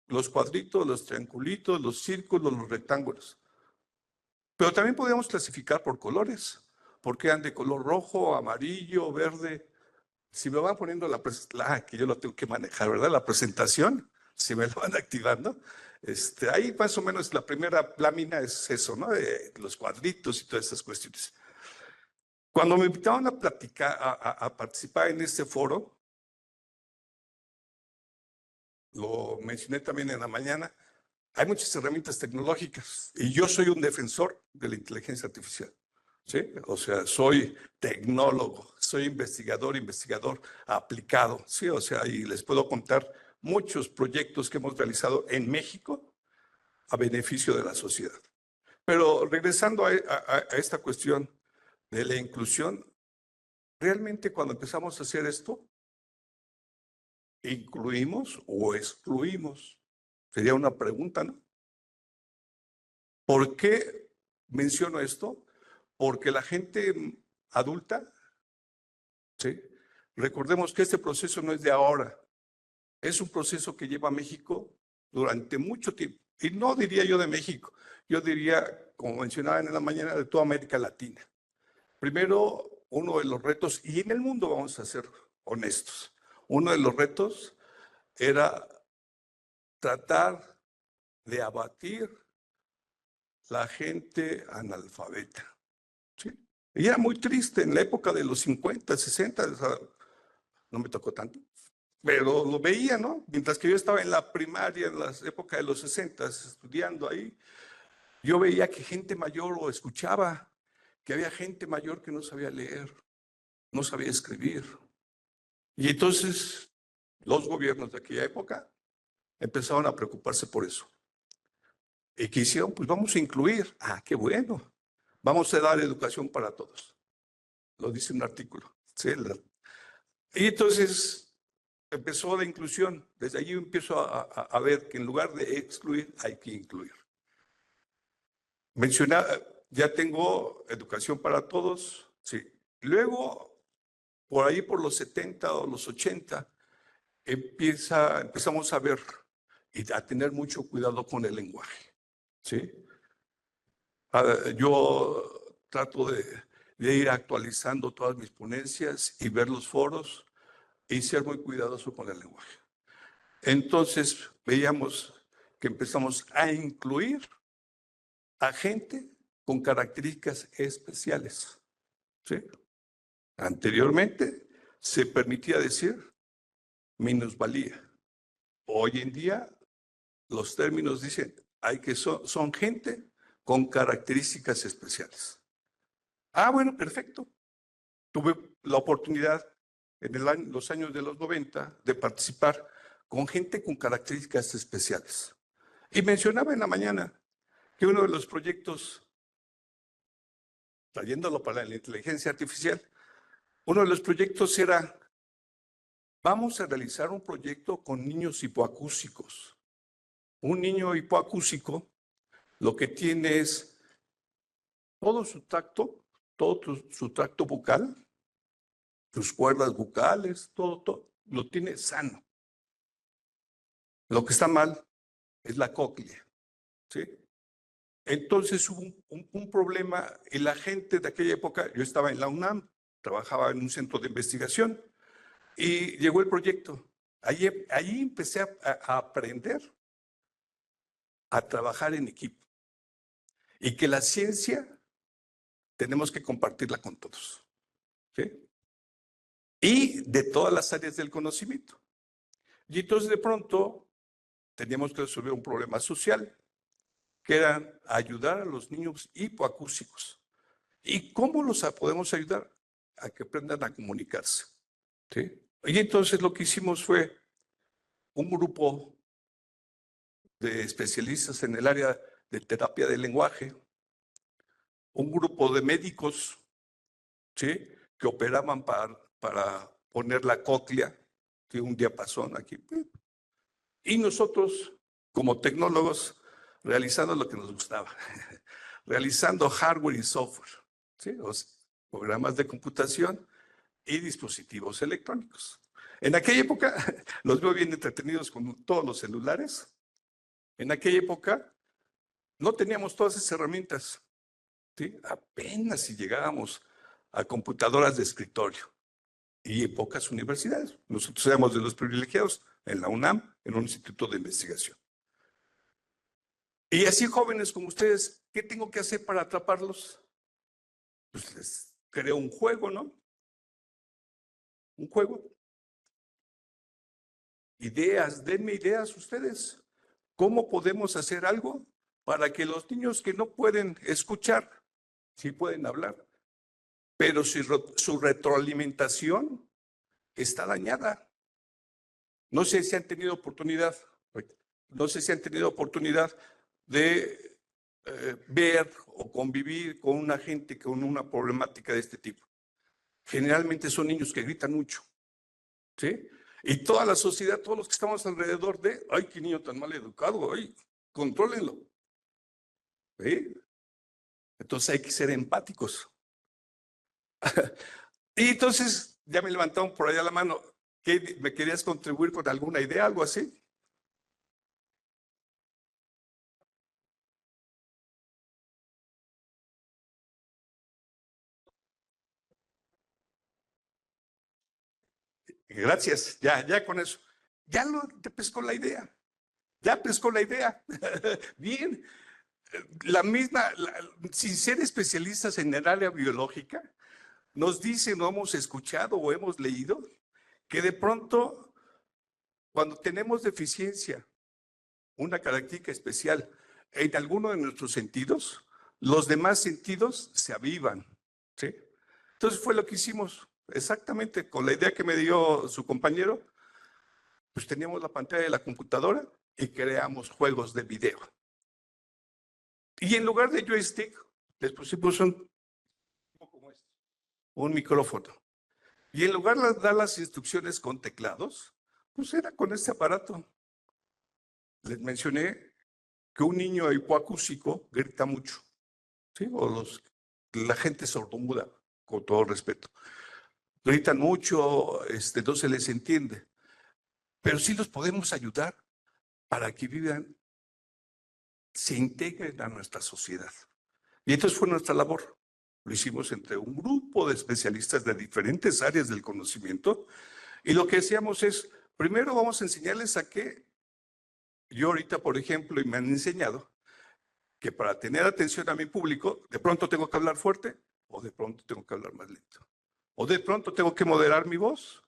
los cuadritos, los triangulitos, los círculos, los rectángulos. Pero también podíamos clasificar por colores, porque eran de color rojo, amarillo, verde. Si me van poniendo que yo lo tengo que manejar, ¿verdad? La presentación, si me lo van activando. Ahí más o menos la primera lámina es eso, ¿no? De los cuadritos y todas esas cuestiones. Cuando me invitaron a platicar, a participar en este foro, lo mencioné también en la mañana, hay muchas herramientas tecnológicas y yo soy un defensor de la inteligencia artificial, ¿sí? O sea, soy tecnólogo, soy investigador aplicado, ¿sí? O sea, y les puedo contar muchos proyectos que hemos realizado en México a beneficio de la sociedad. Pero regresando a esta cuestión de la inclusión, realmente cuando empezamos a hacer esto, ¿incluimos o excluimos? Sería una pregunta, ¿no? ¿Por qué menciono esto? Porque la gente adulta, ¿sí? Recordemos que este proceso no es de ahora, es un proceso que lleva a México durante mucho tiempo. Y no diría yo de México, yo diría, como mencionaba en la mañana, de toda América Latina. Primero, uno de los retos, y en el mundo vamos a ser honestos, uno de los retos era tratar de abatir la gente analfabeta, ¿sí? Y era muy triste en la época de los 50, 60, o sea, no me tocó tanto, pero lo veía, ¿no? Mientras que yo estaba en la primaria, en la época de los 60, estudiando ahí, yo veía que gente mayor o escuchaba que había gente mayor que no sabía leer, no sabía escribir. Y entonces los gobiernos de aquella época empezaron a preocuparse por eso. ¿Y qué hicieron? Pues vamos a incluir. Ah, qué bueno. Vamos a dar educación para todos. Lo dice un artículo. ¿Sí? Y entonces empezó la inclusión. Desde allí empiezo a ver que en lugar de excluir, hay que incluir. Ya tengo educación para todos. Sí. Luego, por ahí por los 70 o los 80, empezamos a ver y a tener mucho cuidado con el lenguaje. ¿Sí? Yo trato de ir actualizando todas mis ponencias y ver los foros y ser muy cuidadoso con el lenguaje. Entonces veíamos que empezamos a incluir a gente con características especiales, ¿sí? Anteriormente se permitía decir minusvalía. Hoy en día los términos dicen son gente con características especiales. Ah, bueno, perfecto. Tuve la oportunidad en los años de los 90 de participar con gente con características especiales. Y mencionaba en la mañana que uno de los proyectos, trayéndolo para la inteligencia artificial, uno de los proyectos era, vamos a realizar un proyecto con niños hipoacúsicos. Un niño hipoacúsico lo que tiene es todo su tracto bucal, sus cuerdas bucales, todo lo tiene sano. Lo que está mal es la cóclea, ¿sí? Entonces hubo un problema y la gente de aquella época, yo estaba en la UNAM, trabajaba en un centro de investigación y llegó el proyecto. Allí empecé a aprender a trabajar en equipo y que la ciencia tenemos que compartirla con todos, ¿sí? Y de todas las áreas del conocimiento. Y entonces de pronto teníamos que resolver un problema social, que era ayudar a los niños hipoacúsicos. ¿Y cómo los podemos ayudar? A que aprendan a comunicarse, ¿sí? Y entonces lo que hicimos fue un grupo de especialistas en el área de terapia del lenguaje, un grupo de médicos, ¿sí?, que operaban para poner la cóclea, ¿sí?, un diapasón aquí. Y nosotros, como tecnólogos, realizando lo que nos gustaba, realizando hardware y software, ¿sí?, programas de computación y dispositivos electrónicos. En aquella época, los veo bien entretenidos con todos los celulares. En aquella época no teníamos todas esas herramientas, ¿sí? Apenas si llegábamos a computadoras de escritorio y en pocas universidades. Nosotros éramos de los privilegiados en la UNAM, en un instituto de investigación. Y así jóvenes como ustedes, ¿qué tengo que hacer para atraparlos? Pues les creo un juego, ¿no? Un juego. Ideas, denme ideas ustedes. ¿Cómo podemos hacer algo para que los niños que no pueden escuchar, sí pueden hablar, pero su retroalimentación está dañada? No sé si han tenido oportunidad, de ver o convivir con una gente con una problemática de este tipo. Generalmente son niños que gritan mucho, ¿sí? Y toda la sociedad, todos los que estamos alrededor de, ay, qué niño tan mal educado, ay, contrólenlo, ¿sí? Entonces hay que ser empáticos. Y entonces ya me levantaron por allá la mano. ¿Qué, me querías contribuir con alguna idea, algo así? Gracias, ya con eso. Te pescó la idea. Ya pescó la idea. Bien. Sin ser especialistas en el área biológica, nos dicen o hemos escuchado o hemos leído que de pronto, cuando tenemos deficiencia, una característica especial en alguno de nuestros sentidos, los demás sentidos se avivan, ¿sí? Entonces fue lo que hicimos, exactamente con la idea que me dio su compañero. Pues teníamos la pantalla de la computadora y creamos juegos de video. Y en lugar de joystick, les pusimos un micrófono. Y en lugar de dar las instrucciones con teclados, pues era con este aparato. Les mencioné que un niño hipoacúsico grita mucho, ¿sí? O la gente sordomuda, con todo respeto. Gritan mucho, no se les entiende. Pero sí los podemos ayudar para que vivan, se integren a nuestra sociedad. Y entonces fue nuestra labor. Lo hicimos entre un grupo de especialistas de diferentes áreas del conocimiento. Y lo que decíamos es, primero vamos a enseñarles a que, yo ahorita, por ejemplo, y me han enseñado, que para tener atención a mi público, de pronto tengo que hablar fuerte o de pronto tengo que hablar más lento. O de pronto tengo que moderar mi voz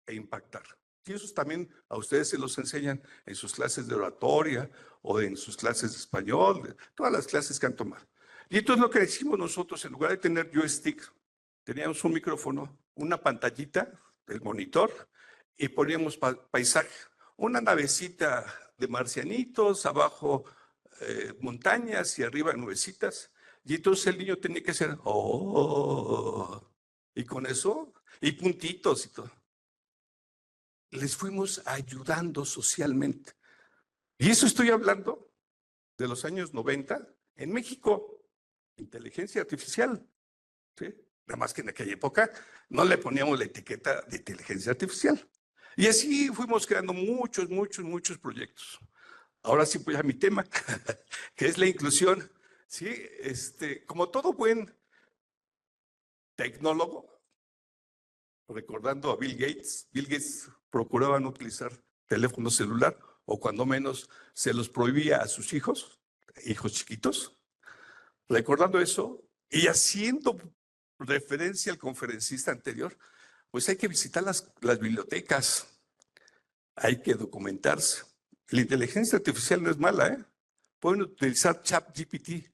e impactar. Y eso también a ustedes se los enseñan en sus clases de oratoria o en sus clases de español, todas las clases que han tomado. Y entonces lo que hicimos nosotros, en lugar de tener joystick, teníamos un micrófono, una pantallita, el monitor, y poníamos paisaje. Una navecita de marcianitos, abajo montañas y arriba nubecitas. Y entonces el niño tenía que hacer, oh, y con eso, y puntitos y todo. Les fuimos ayudando socialmente. Y eso estoy hablando de los años 90 en México, inteligencia artificial, ¿sí? Nada más que en aquella época no le poníamos la etiqueta de inteligencia artificial. Y así fuimos creando muchos proyectos. Ahora sí voy a mi tema, que es la inclusión. Sí, como todo buen tecnólogo, recordando a Bill Gates. Bill Gates procuraba no utilizar teléfono celular o cuando menos se los prohibía a sus hijos chiquitos. Recordando eso y haciendo referencia al conferencista anterior, pues hay que visitar las bibliotecas, hay que documentarse. La inteligencia artificial no es mala, ¿eh? Pueden utilizar ChatGPT,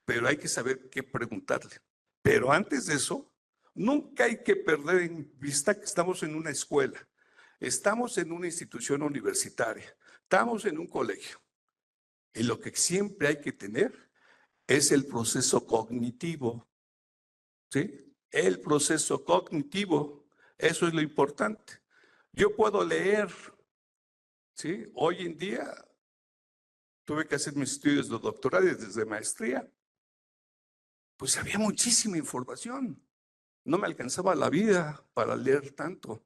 pero hay que saber qué preguntarle. Pero antes de eso, nunca hay que perder en vista que estamos en una escuela, estamos en una institución universitaria, estamos en un colegio. Y lo que siempre hay que tener es el proceso cognitivo, ¿sí? El proceso cognitivo, eso es lo importante. Yo puedo leer, ¿sí? Hoy en día tuve que hacer mis estudios de doctorado y desde maestría. Pues había muchísima información. No me alcanzaba la vida para leer tanto.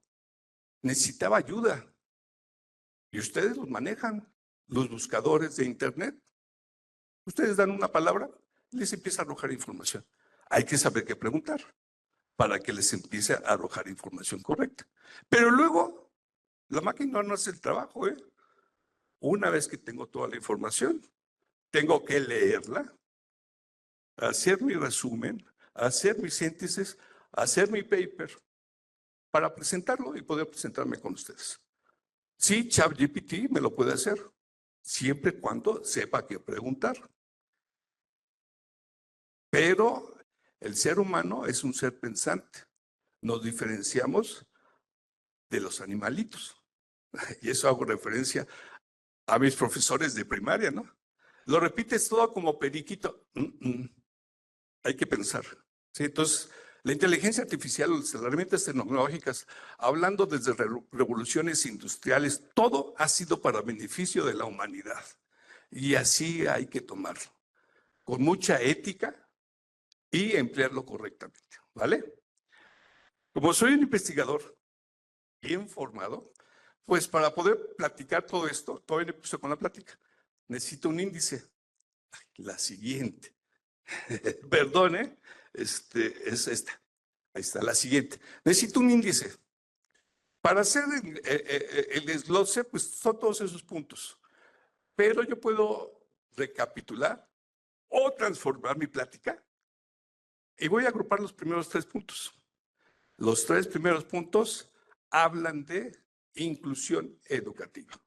Necesitaba ayuda. Y ustedes los manejan, los buscadores de Internet. Ustedes dan una palabra, les empieza a arrojar información. Hay que saber qué preguntar para que les empiece a arrojar información correcta. Pero luego, la máquina no hace el trabajo, ¿eh? Una vez que tengo toda la información, tengo que leerla, hacer mi resumen, hacer mi síntesis, hacer mi paper para presentarlo y poder presentarme con ustedes. Sí, ChatGPT me lo puede hacer, siempre y cuando sepa qué preguntar. Pero el ser humano es un ser pensante. Nos diferenciamos de los animalitos. Y eso hago referencia a mis profesores de primaria, ¿no? Lo repites todo como periquito. Hay que pensar. ¿Sí? Entonces, la inteligencia artificial, las herramientas tecnológicas, hablando desde revoluciones industriales, todo ha sido para beneficio de la humanidad. Y así hay que tomarlo, con mucha ética y emplearlo correctamente, ¿vale? Como soy un investigador bien formado, pues para poder platicar todo esto, todavía no empiezo con la plática, necesito un índice. La siguiente. Perdone, es esta. Ahí está, la siguiente. Necesito un índice. Para hacer el desglose, pues son todos esos puntos. Pero yo puedo recapitular o transformar mi plática y voy a agrupar los primeros 3 puntos. Los 3 primeros puntos hablan de inclusión educativa.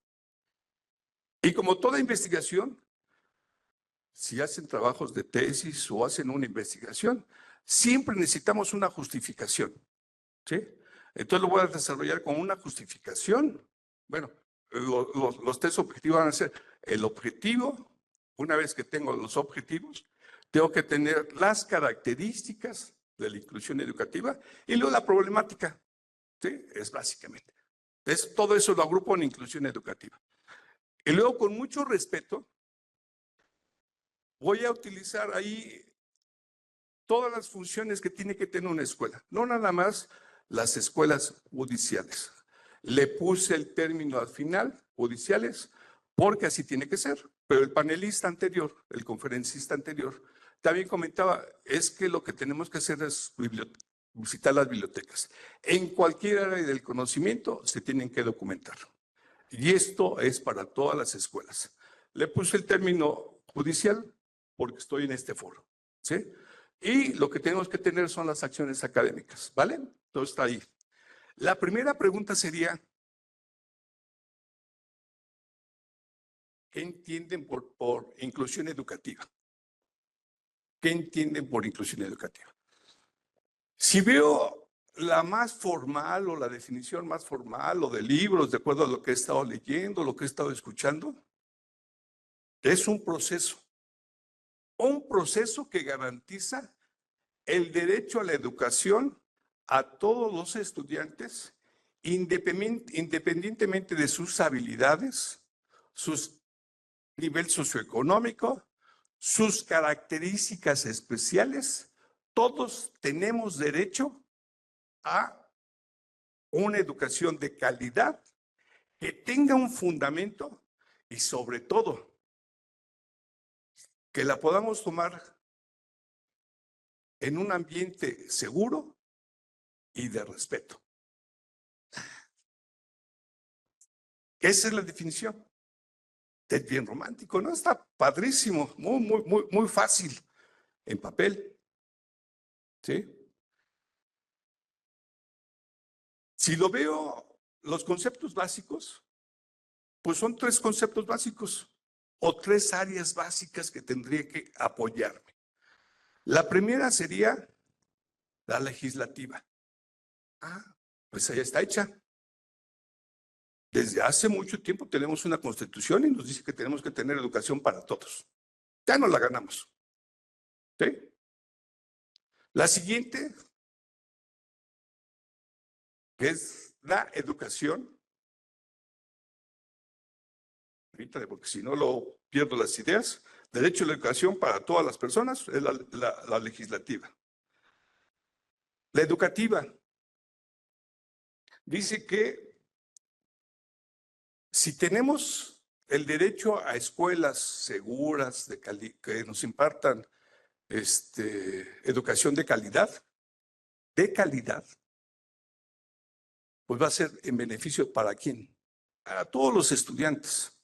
Y como toda investigación, si hacen trabajos de tesis o hacen una investigación, siempre necesitamos una justificación, ¿sí? Entonces lo voy a desarrollar con una justificación. Bueno, los 3 objetivos van a ser el objetivo. Una vez que tengo los objetivos, tengo que tener las características de la inclusión educativa y luego la problemática, ¿sí? Es básicamente. Entonces, todo eso lo agrupo en inclusión educativa. Y luego, con mucho respeto, voy a utilizar ahí todas las funciones que tiene que tener una escuela, no nada más las escuelas judiciales. Le puse el término al final, judiciales, porque así tiene que ser. Pero el panelista anterior, el conferencista anterior, también comentaba, es que lo que tenemos que hacer es visitar las bibliotecas. En cualquier área del conocimiento se tienen que documentar. Y esto es para todas las escuelas. Le puse el término judicial porque estoy en este foro, ¿sí? Y lo que tenemos que tener son las acciones académicas, ¿vale? Todo está ahí. La primera pregunta sería, ¿qué entienden por inclusión educativa? ¿Qué entienden por inclusión educativa? Si veo la más formal o la definición más formal o de libros, de acuerdo a lo que he estado leyendo, lo que he estado escuchando, es un proceso que garantiza el derecho a la educación a todos los estudiantes, independientemente de sus habilidades, su nivel socioeconómico, sus características especiales. Todos tenemos derecho a una educación de calidad que tenga un fundamento y sobre todo que la podamos tomar en un ambiente seguro y de respeto. Esa es la definición. Es bien romántico, ¿no? Está padrísimo, muy fácil en papel. ¿Sí? Si lo veo, los conceptos básicos, pues son 3 conceptos básicos o 3 áreas básicas que tendría que apoyarme. La primera sería la legislativa. Pues ella está hecha. Desde hace mucho tiempo tenemos una constitución y nos dice que tenemos que tener educación para todos. Ya no la ganamos. ¿Sí? La siguiente, que es la educación. Ahorita, porque si no lo pierdo las ideas. Derecho a la educación para todas las personas es la legislativa. La educativa dice que si tenemos el derecho a escuelas seguras que nos impartan educación de calidad, pues va a ser en beneficio ¿para quién? Para todos los estudiantes.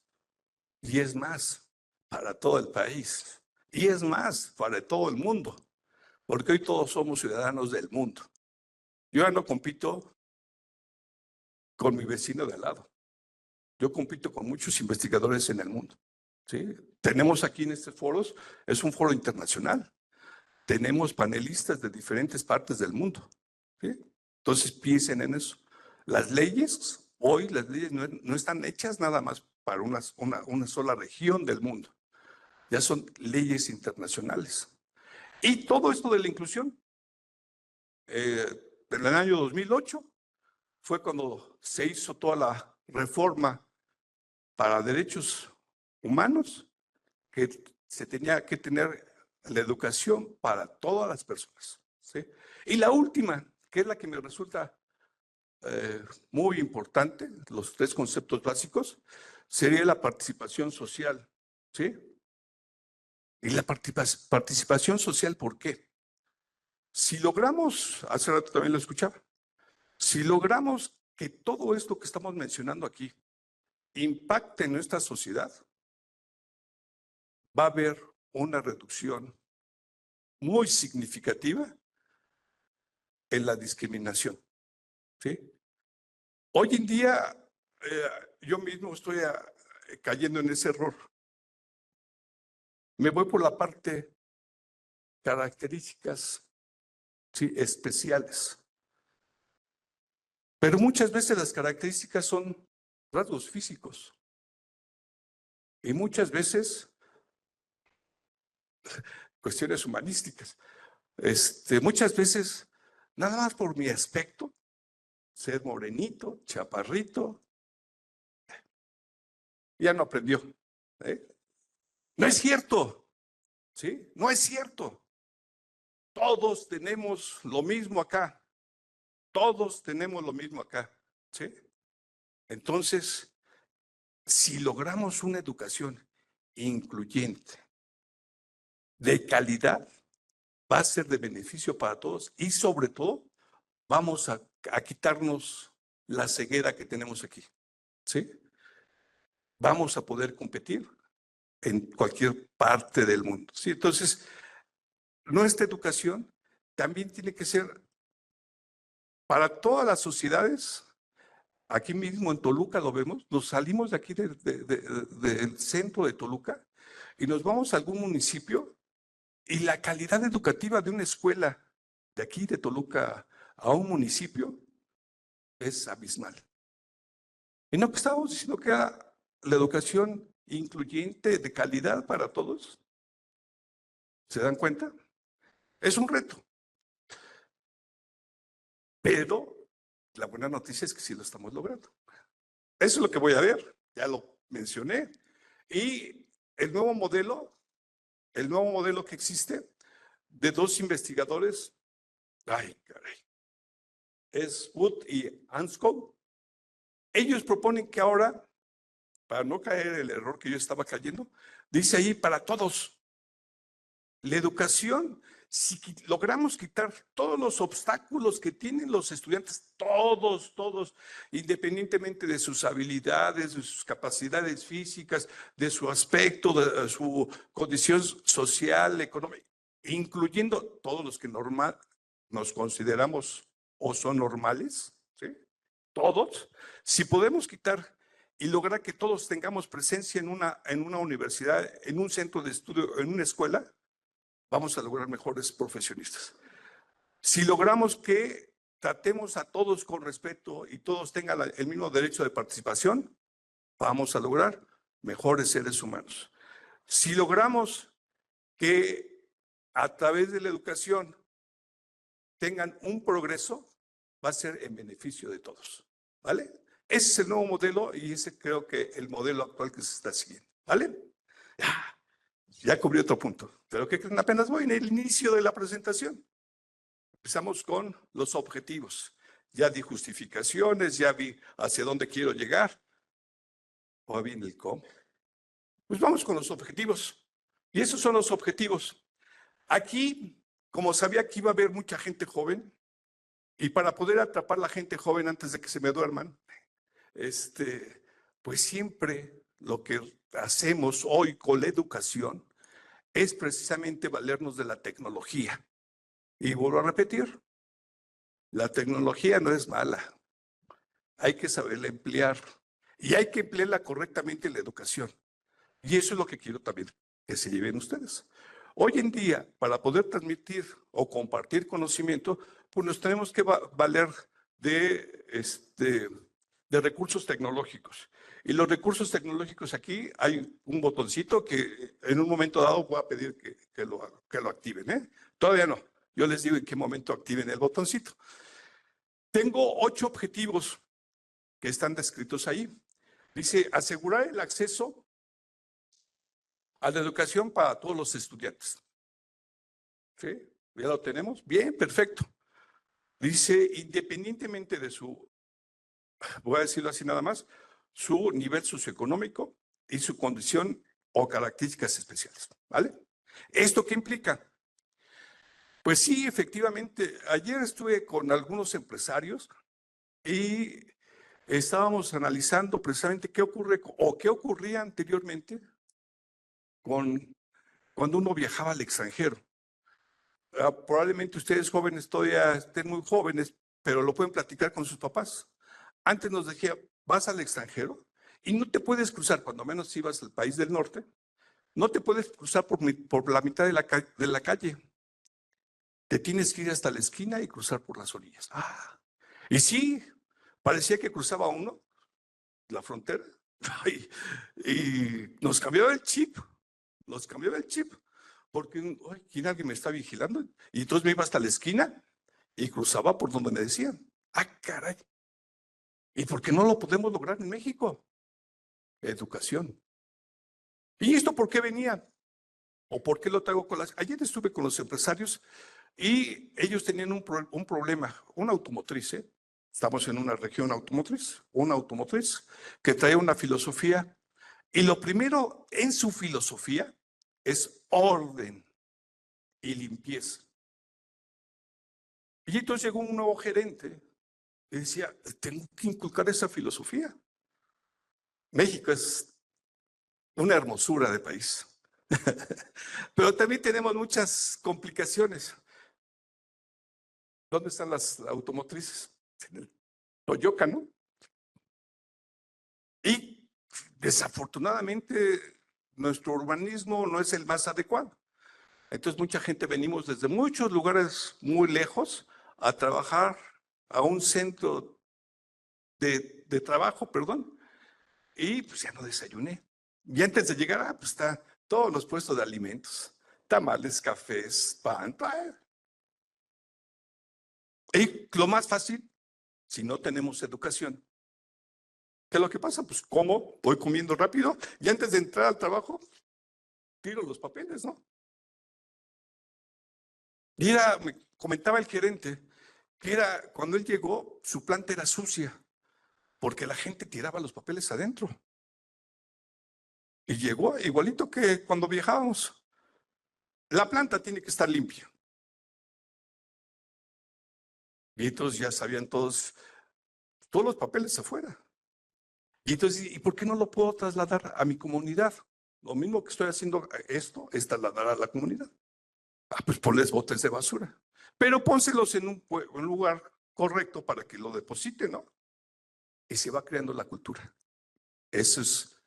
Y es más, para todo el país. Y es más, para todo el mundo. Porque hoy todos somos ciudadanos del mundo. Yo ya no compito con mi vecino de al lado. Yo compito con muchos investigadores en el mundo. ¿Sí? Tenemos aquí en estos foros, es un foro internacional. Tenemos panelistas de diferentes partes del mundo. ¿Sí? Entonces piensen en eso. Las leyes, hoy las leyes no están hechas nada más para una sola región del mundo. Ya son leyes internacionales. Y todo esto de la inclusión, en el año 2008 fue cuando se hizo toda la reforma para derechos humanos, que se tenía que tener la educación para todas las personas. ¿Sí? Y la última, que es la que me resulta muy importante, los 3 conceptos básicos, sería la participación social. ¿Sí? Y la participación social, ¿por qué? Si logramos, hace rato también lo escuchaba, si logramos que todo esto que estamos mencionando aquí impacte en nuestra sociedad, va a haber una reducción muy significativa en la discriminación. ¿Sí? Hoy en día, yo mismo estoy cayendo en ese error. Me voy por la parte características, ¿sí?, especiales. Pero muchas veces las características son rasgos físicos. Y muchas veces cuestiones humanísticas. Muchas veces, nada más por mi aspecto, ser morenito, chaparrito, ya no aprendió. No es cierto, ¿sí? No es cierto. Todos tenemos lo mismo acá. Todos tenemos lo mismo acá, ¿sí? Entonces, si logramos una educación incluyente, de calidad, va a ser de beneficio para todos y sobre todo vamos a quitarnos la ceguera que tenemos aquí, ¿sí? Vamos a poder competir en cualquier parte del mundo, ¿sí? Entonces, nuestra educación también tiene que ser para todas las sociedades. Aquí mismo en Toluca lo vemos, nos salimos de aquí del centro de Toluca y nos vamos a algún municipio y la calidad educativa de una escuela de aquí de Toluca a un municipio es abismal. Y no que estamos diciendo que era la educación incluyente de calidad para todos. ¿Se dan cuenta? Es un reto. Pero la buena noticia es que sí lo estamos logrando. Eso es lo que voy a ver, ya lo mencioné. Y el nuevo modelo que existe de 2 investigadores, ay, caray, es Wood y Anscombe. Ellos proponen que ahora, para no caer el error que yo estaba cayendo, dice ahí para todos. La educación, si logramos quitar todos los obstáculos que tienen los estudiantes, todos, independientemente de sus habilidades, de sus capacidades físicas, de su aspecto, de su condición social, económica, incluyendo todos los que nos consideramos o son normales, ¿sí? Todos, si podemos quitar y lograr que todos tengamos presencia en una universidad, en un centro de estudio, en una escuela, vamos a lograr mejores profesionistas. Si logramos que tratemos a todos con respeto y todos tengan el mismo derecho de participación, vamos a lograr mejores seres humanos. Si logramos que a través de la educación tengan un progreso, va a ser en beneficio de todos, ¿vale? Ese es el nuevo modelo y ese creo que el modelo actual que se está siguiendo, ¿vale? Ya cubrí otro punto, pero ¿qué creen? Apenas voy en el inicio de la presentación. Empezamos con los objetivos. Ya di justificaciones, ya vi hacia dónde quiero llegar. O bien el cómo. Pues vamos con los objetivos. Y esos son los objetivos. Aquí, como sabía que iba a haber mucha gente joven, y para poder atrapar la gente joven antes de que se me duerman, pues siempre lo que hacemos hoy con la educación es precisamente valernos de la tecnología. Y vuelvo a repetir, la tecnología no es mala, hay que saberla emplear y hay que emplearla correctamente en la educación. Y eso es lo que quiero también que se lleven ustedes. Hoy en día, para poder transmitir o compartir conocimiento, pues nos tenemos que valer de recursos tecnológicos. Y los recursos tecnológicos aquí hay un botoncito que en un momento dado voy a pedir que lo activen, ¿eh? Todavía no. Yo les digo en qué momento activen el botoncito. Tengo 8 objetivos que están descritos ahí. Dice, asegurar el acceso a la educación para todos los estudiantes. ¿Sí? ¿Ya lo tenemos? Bien, perfecto. Dice, independientemente de su, voy a decirlo así nada más, su nivel socioeconómico y su condición o características especiales, ¿vale? ¿Esto qué implica? Pues sí, efectivamente, ayer estuve con algunos empresarios y estábamos analizando precisamente qué ocurre o qué ocurría anteriormente cuando uno viajaba al extranjero. Probablemente ustedes jóvenes todavía estén muy jóvenes, pero lo pueden platicar con sus papás. Antes nos decía, vas al extranjero y no te puedes cruzar, cuando menos si vas al país del norte, no te puedes cruzar por la mitad de la calle. Te tienes que ir hasta la esquina y cruzar por las orillas. Y sí, parecía que cruzaba uno la frontera y nos cambiaba el chip, porque ¿quién alguien me está vigilando? Y entonces me iba hasta la esquina y cruzaba por donde me decían. Caray. ¿Y por qué no lo podemos lograr en México? Educación. ¿Y esto por qué venía? ¿O por qué lo traigo con las? Ayer estuve con los empresarios y ellos tenían un problema, una automotriz, ¿eh? Estamos en una región automotriz, una automotriz que trae una filosofía y lo primero en su filosofía es orden y limpieza. Y entonces llegó un nuevo gerente y decía, tengo que inculcar esa filosofía. México es una hermosura de país, pero también tenemos muchas complicaciones. ¿Dónde están las automotrices? En el Toyoca, ¿no? Y desafortunadamente nuestro urbanismo no es el más adecuado. Entonces mucha gente venimos desde muchos lugares muy lejos a trabajar a un centro de trabajo, perdón, y pues ya no desayuné. Y antes de llegar, pues están todos los puestos de alimentos, tamales, cafés, pan. Y lo más fácil, si no tenemos educación, ¿qué es lo que pasa? Pues como voy comiendo rápido y antes de entrar al trabajo, tiro los papeles, ¿no? Y me comentaba el gerente que cuando él llegó, su planta era sucia porque la gente tiraba los papeles adentro. Y llegó igualito que cuando viajábamos. La planta tiene que estar limpia. Y entonces ya sabían todos los papeles afuera. Y entonces, ¿y por qué no lo puedo trasladar a mi comunidad? Lo mismo que estoy haciendo esto es trasladar a la comunidad. Pues ponles botes de basura. Pero pónselos en un lugar correcto para que lo depositen, ¿no? Y se va creando la cultura. Eso es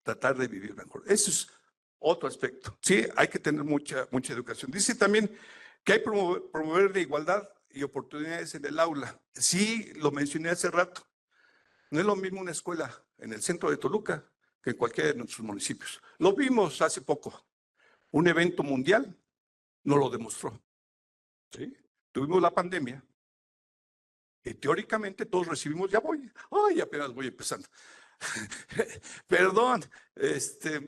tratar de vivir mejor. Eso es otro aspecto. Sí, hay que tener mucha educación. Dice también que hay que promover la igualdad y oportunidades en el aula. Sí, lo mencioné hace rato. No es lo mismo una escuela en el centro de Toluca que en cualquiera de nuestros municipios. Lo vimos hace poco. Un evento mundial nos lo demostró. ¿Sí? Tuvimos la pandemia y teóricamente todos recibimos, apenas voy empezando. Perdón,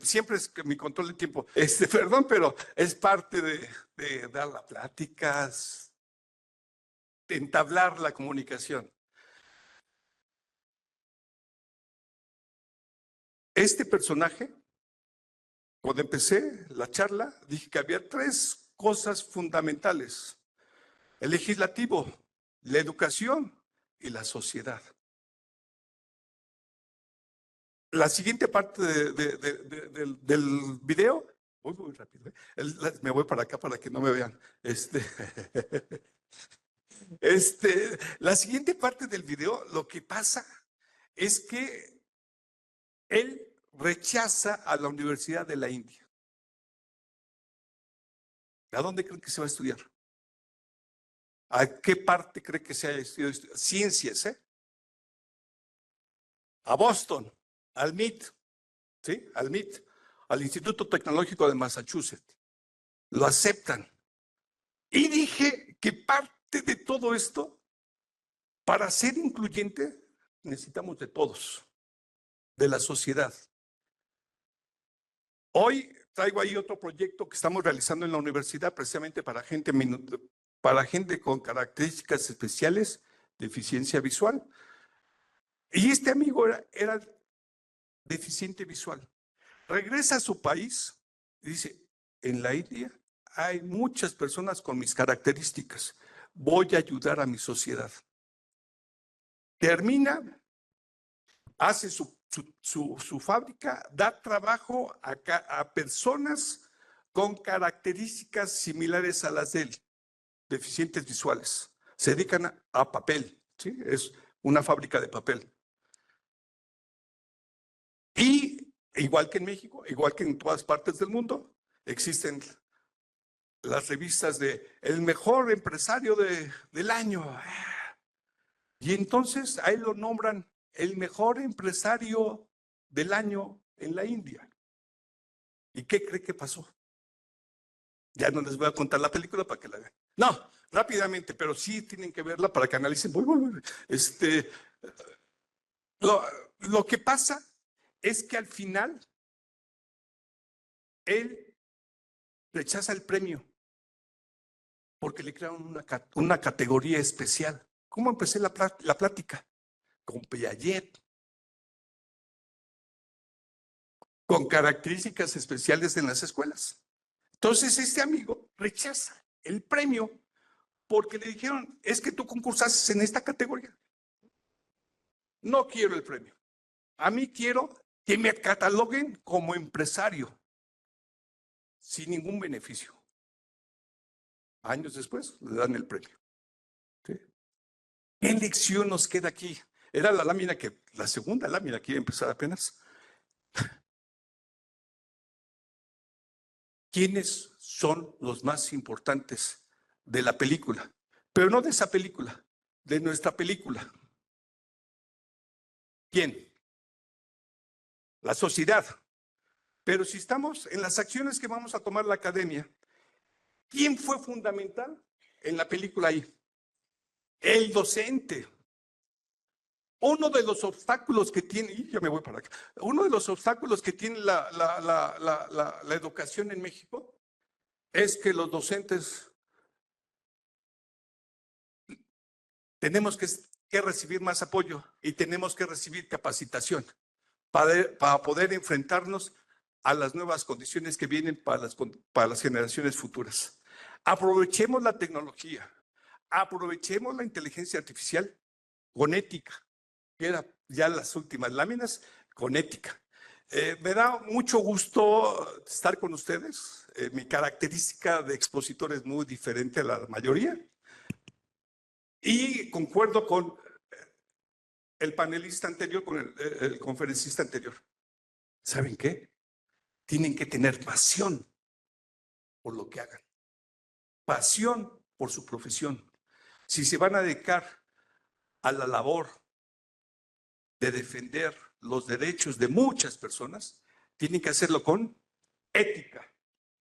siempre es que mi control de tiempo, perdón, pero es parte de dar las pláticas, de entablar la comunicación. Este personaje, cuando empecé la charla, dije que había 3 cosas fundamentales: el legislativo, la educación y la sociedad. La siguiente parte del video, voy muy rápido, me voy para acá para que no me vean. La siguiente parte del video, lo que pasa es que él rechaza a la Universidad de la India. ¿A dónde creen que se va a estudiar? ¿A qué parte cree que se haya estudiado? Ciencias, ¿eh? A Boston, al MIT, ¿sí? Al MIT, al Instituto Tecnológico de Massachusetts. Lo aceptan. Y dije que parte de todo esto, para ser incluyente, necesitamos de todos, de la sociedad. Hoy traigo ahí otro proyecto que estamos realizando en la universidad precisamente para gente con características especiales, deficiencia visual. Y este amigo era deficiente visual. Regresa a su país y dice, en la India hay muchas personas con mis características. Voy a ayudar a mi sociedad. Termina, hace su fábrica, da trabajo a personas con características similares a las de él, deficientes visuales. Se dedican a papel, ¿sí? Es una fábrica de papel. Y igual que en México, igual que en todas partes del mundo, existen las revistas de el mejor empresario del año. Y entonces a él lo nombran el mejor empresario del año en la India. ¿Y qué cree que pasó? Ya no les voy a contar la película para que la vean. No, rápidamente, pero sí tienen que verla para que analicen. Lo que pasa es que al final él rechaza el premio porque le crearon una categoría especial. ¿Cómo empecé la plática? Con Piaget, con características especiales en las escuelas. Entonces este amigo rechaza el premio porque le dijeron, es que tú concursaste en esta categoría. No quiero el premio. A mí quiero que me cataloguen como empresario sin ningún beneficio. Años después le dan el premio. ¿Sí? ¿Qué lección nos queda aquí? Era la segunda lámina que iba a empezar apenas. ¿Quiénes son los más importantes de la película? Pero no de esa película, de nuestra película. ¿Quién? La sociedad. Pero si estamos en las acciones que vamos a tomar la academia, ¿quién fue fundamental en la película ahí? El docente. Uno de los obstáculos que tiene, y ya me voy para acá, uno de los obstáculos que tiene la educación en México es que los docentes tenemos que recibir más apoyo y tenemos que recibir capacitación para poder enfrentarnos a las nuevas condiciones que vienen para las generaciones futuras. Aprovechemos la tecnología, aprovechemos la inteligencia artificial con ética, que era ya las últimas láminas, con ética. Me da mucho gusto estar con ustedes. Mi característica de expositor es muy diferente a la mayoría. Y concuerdo con el panelista anterior, con el conferencista anterior. ¿Saben qué? Tienen que tener pasión por lo que hagan. Pasión por su profesión. Si se van a dedicar a la labor de defender los derechos de muchas personas, tienen que hacerlo con ética,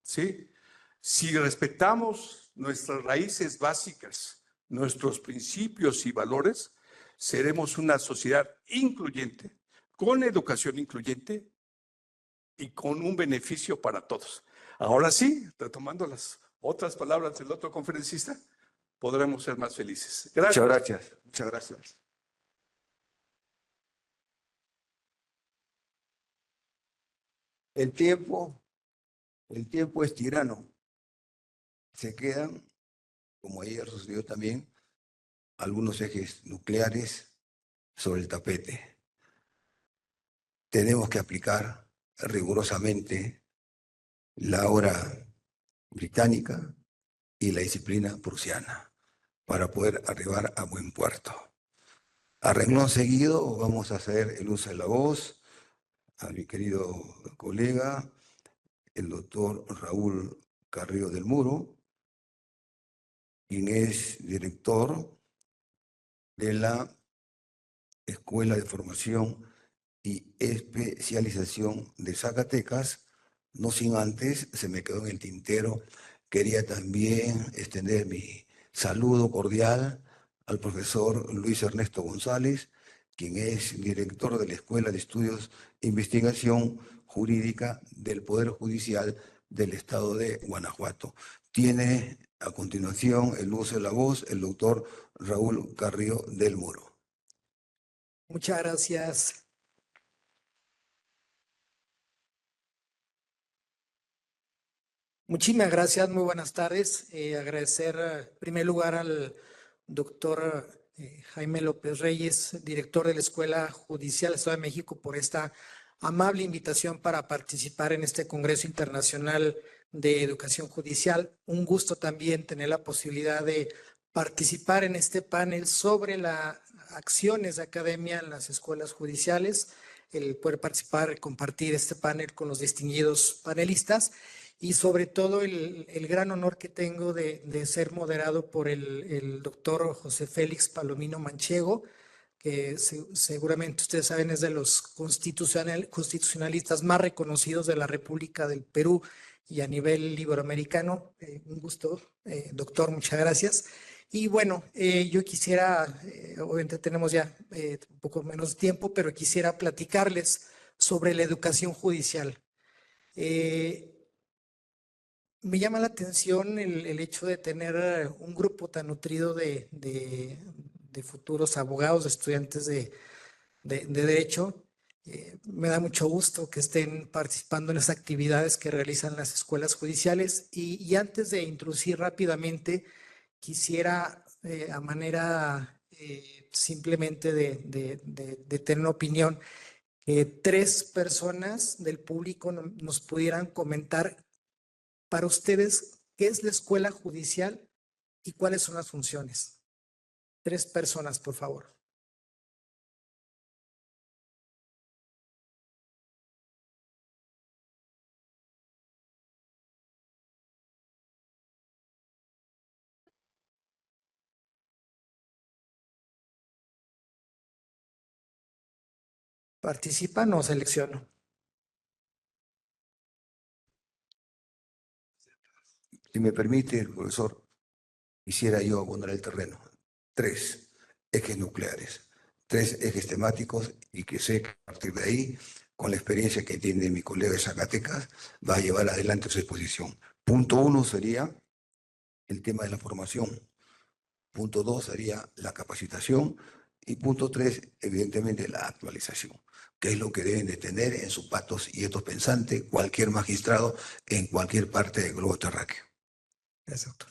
¿sí? Si respetamos nuestras raíces básicas, nuestros principios y valores, seremos una sociedad incluyente, con educación incluyente y con un beneficio para todos. Ahora sí, retomando las otras palabras del otro conferencista, podremos ser más felices. Gracias. Muchas gracias. Muchas gracias. El tiempo es tirano. Se quedan, como ayer sucedió también, algunos ejes nucleares sobre el tapete. Tenemos que aplicar rigurosamente la hora británica y la disciplina prusiana para poder arribar a buen puerto. A renglón seguido vamos a hacer el uso de la voz a mi querido colega, el doctor Raúl Carrillo del Muro, quien es director de la Escuela de Formación y Especialización de Zacatecas. No sin antes, se me quedó en el tintero, quería también extender mi saludo cordial al profesor Luis Ernesto González, quien es director de la Escuela de Estudios e Investigación Jurídica del Poder Judicial del Estado de Guanajuato. Tiene a continuación el uso de la voz el doctor Raúl Carrillo del Muro. Muchas gracias. Muchísimas gracias, muy buenas tardes. Agradecer en primer lugar al doctor Jaime López Reyes, director de la Escuela Judicial del Estado de México, por esta amable invitación para participar en este Congreso Internacional de Educación Judicial. Un gusto también tener la posibilidad de participar en este panel sobre las acciones de academia en las escuelas judiciales, el poder participar y compartir este panel con los distinguidos panelistas. Y sobre todo el gran honor que tengo de ser moderado por el doctor José Félix Palomino Manchego, que seguramente ustedes saben es de los constitucionalistas más reconocidos de la República del Perú y a nivel iberoamericano. Un gusto, doctor, muchas gracias. Y bueno, yo quisiera, obviamente tenemos ya un poco menos tiempo, pero quisiera platicarles sobre la educación judicial. Me llama la atención el hecho de tener un grupo tan nutrido de futuros abogados, de estudiantes de Derecho. Me da mucho gusto que estén participando en las actividades que realizan las escuelas judiciales. Y antes de introducir rápidamente, quisiera a manera simplemente de tener una opinión, que 3 personas del público nos pudieran comentar para ustedes, ¿qué es la escuela judicial y cuáles son las funciones? 3 personas, por favor. ¿Participan o selecciono? Si me permite, profesor, quisiera yo abonar el terreno. 3 ejes nucleares, 3 ejes temáticos, y que sé que a partir de ahí, con la experiencia que tiene mi colega de Zacatecas, va a llevar adelante su exposición. Punto 1 sería el tema de la formación. Punto 2 sería la capacitación. Y punto 3, evidentemente, la actualización, que es lo que deben de tener en sus patos y estos pensantes cualquier magistrado en cualquier parte del globo terráqueo. Gracias, doctor.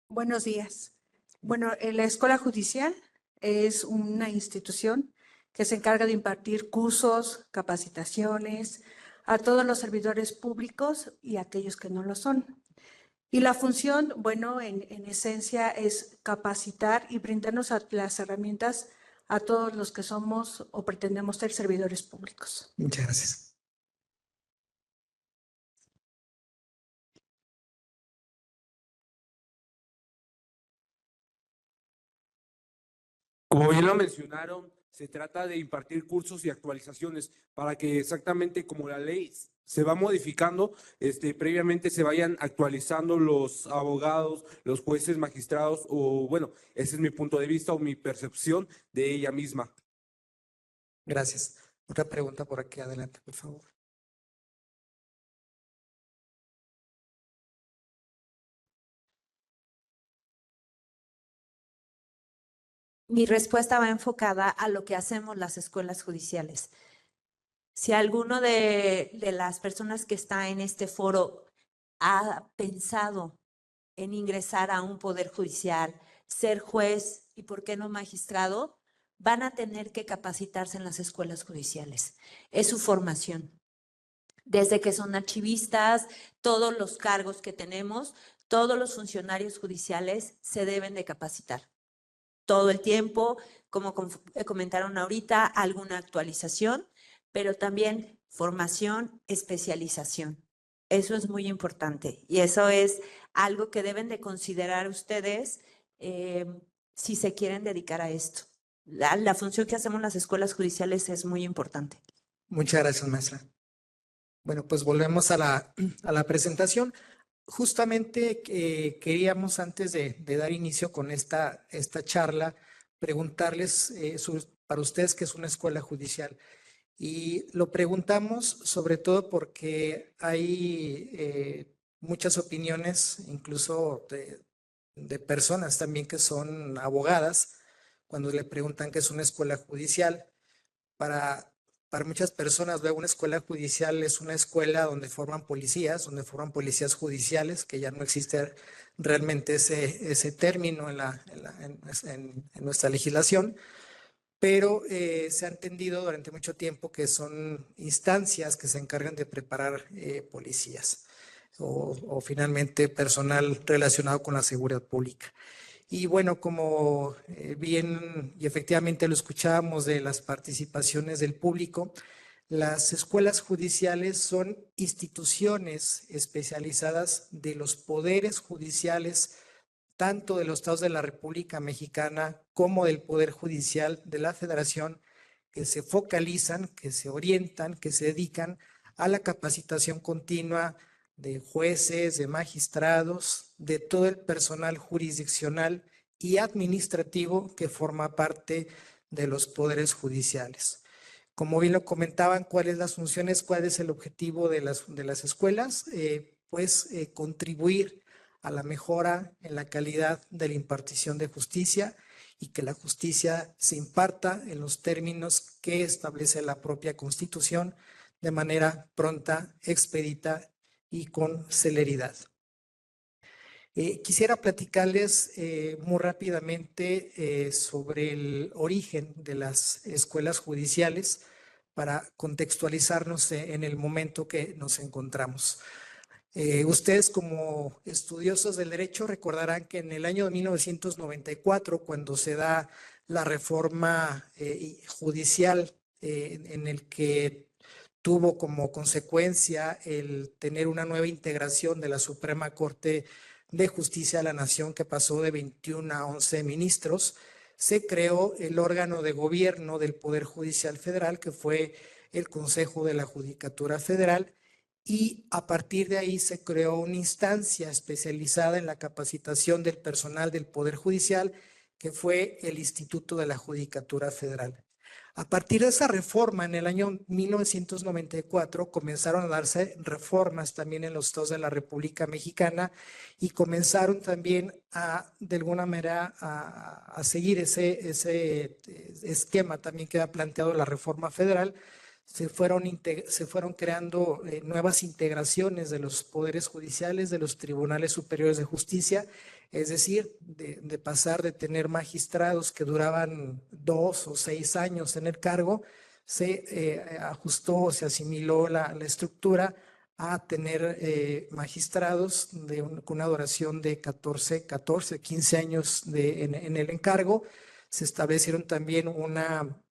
Buenos días. Bueno, la Escuela Judicial es una institución que se encarga de impartir cursos, capacitaciones a todos los servidores públicos y a aquellos que no lo son. Y la función, bueno, en esencia es capacitar y brindarnos las herramientas a todos los que somos o pretendemos ser servidores públicos. Muchas gracias. Como bien lo mencionaron, se trata de impartir cursos y actualizaciones para que exactamente como la ley se va modificando, previamente se vayan actualizando los abogados, los jueces, magistrados, o bueno, ese es mi punto de vista o mi percepción de ella misma. Gracias. Otra pregunta por aquí, adelante, por favor. Mi respuesta va enfocada a lo que hacemos las escuelas judiciales. Si alguno de las personas que está en este foro ha pensado en ingresar a un poder judicial, ser juez y por qué no magistrado, van a tener que capacitarse en las escuelas judiciales. Es su formación. Desde que son archivistas, todos los cargos que tenemos, todos los funcionarios judiciales se deben de capacitar. Todo el tiempo, como comentaron ahorita, alguna actualización, pero también formación, especialización. Eso es muy importante y eso es algo que deben de considerar ustedes si se quieren dedicar a esto. La función que hacemos en las escuelas judiciales es muy importante. Muchas gracias, maestra. Bueno, pues volvemos a la presentación. Justamente queríamos, antes de dar inicio con esta charla, preguntarles para ustedes qué es una escuela judicial. Y lo preguntamos sobre todo porque hay muchas opiniones, incluso de personas también que son abogadas, cuando le preguntan qué es una escuela judicial. Para muchas personas, luego una escuela judicial es una escuela donde forman policías judiciales, que ya no existe realmente ese término en nuestra legislación, pero se ha entendido durante mucho tiempo que son instancias que se encargan de preparar policías o finalmente personal relacionado con la seguridad pública. Y bueno, como bien y efectivamente lo escuchábamos de las participaciones del público, las escuelas judiciales son instituciones especializadas de los poderes judiciales, tanto de los estados de la República Mexicana como del Poder Judicial de la Federación, que se focalizan, que se orientan, que se dedican a la capacitación continua de jueces, de magistrados, de todo el personal jurisdiccional y administrativo que forma parte de los poderes judiciales. Como bien lo comentaban, ¿cuáles las funciones? ¿Cuál es el objetivo de las escuelas? Contribuir a la mejora en la calidad de la impartición de justicia y que la justicia se imparta en los términos que establece la propia Constitución de manera pronta, expedita y con celeridad. Quisiera platicarles muy rápidamente sobre el origen de las escuelas judiciales para contextualizarnos en el momento que nos encontramos. Ustedes como estudiosos del derecho recordarán que en el año de 1994, cuando se da la reforma judicial en el que tuvo como consecuencia el tener una nueva integración de la Suprema Corte de Justicia de la Nación, que pasó de 21 a 11 ministros, se creó el órgano de gobierno del Poder Judicial Federal, que fue el Consejo de la Judicatura Federal, y a partir de ahí se creó una instancia especializada en la capacitación del personal del Poder Judicial, que fue el Instituto de la Judicatura Federal. A partir de esa reforma, en el año 1994, comenzaron a darse reformas también en los estados de la República Mexicana y comenzaron también de alguna manera, a seguir ese esquema también que ha planteado la reforma federal. Se fueron creando nuevas integraciones de los poderes judiciales, de los tribunales superiores de justicia, es decir, de pasar de tener magistrados que duraban 2 o 6 años en el cargo, se ajustó, se asimiló la estructura a tener magistrados con una duración de 14, 15 años en el encargo. Se establecieron también una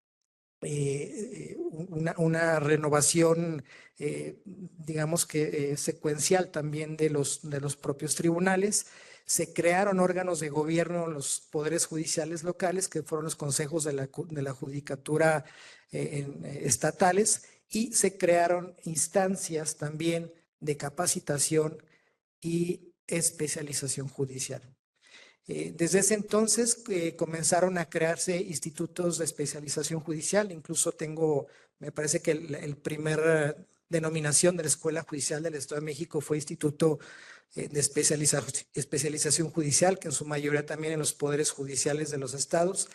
renovación, digamos que secuencial también de los propios tribunales. Se crearon órganos de gobierno en los poderes judiciales locales, que fueron los consejos de la judicatura estatales, y se crearon instancias también de capacitación y especialización judicial. Desde ese entonces comenzaron a crearse institutos de especialización judicial. Incluso me parece que el primer denominación de la Escuela Judicial del Estado de México fue Instituto de Especialización Judicial, que en su mayoría también en los poderes judiciales de los estados.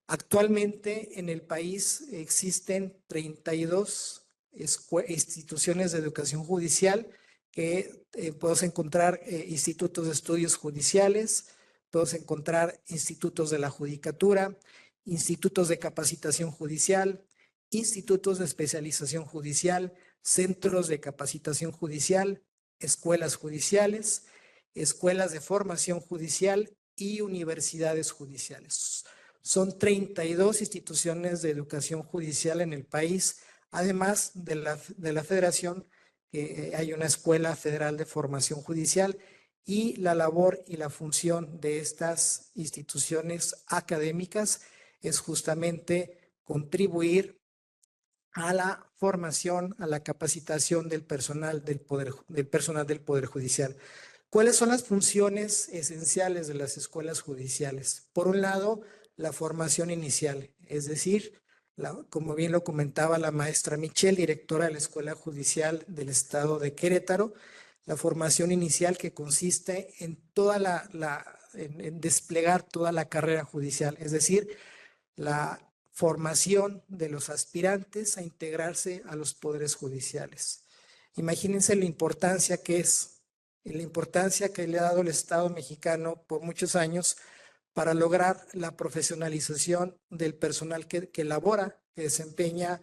Actualmente en el país existen 32 instituciones de educación judicial que podemos encontrar institutos de estudios judiciales, podemos encontrar institutos de la judicatura, institutos de capacitación judicial, institutos de especialización judicial, centros de capacitación judicial, escuelas judiciales, escuelas de formación judicial y universidades judiciales. Son 32 instituciones de educación judicial en el país, además de la federación, que hay una escuela federal de formación judicial, y la labor y la función de estas instituciones académicas es justamente contribuir a la formación, a la capacitación del personal del Poder Judicial. ¿Cuáles son las funciones esenciales de las escuelas judiciales? Por un lado, la formación inicial, es decir, como bien lo comentaba la maestra Michelle, directora de la Escuela Judicial del Estado de Querétaro, la formación inicial que consiste en en desplegar toda la carrera judicial, es decir, la formación de los aspirantes a integrarse a los poderes judiciales. Imagínense la importancia que le ha dado el Estado mexicano por muchos años para lograr la profesionalización del personal que labora, que desempeña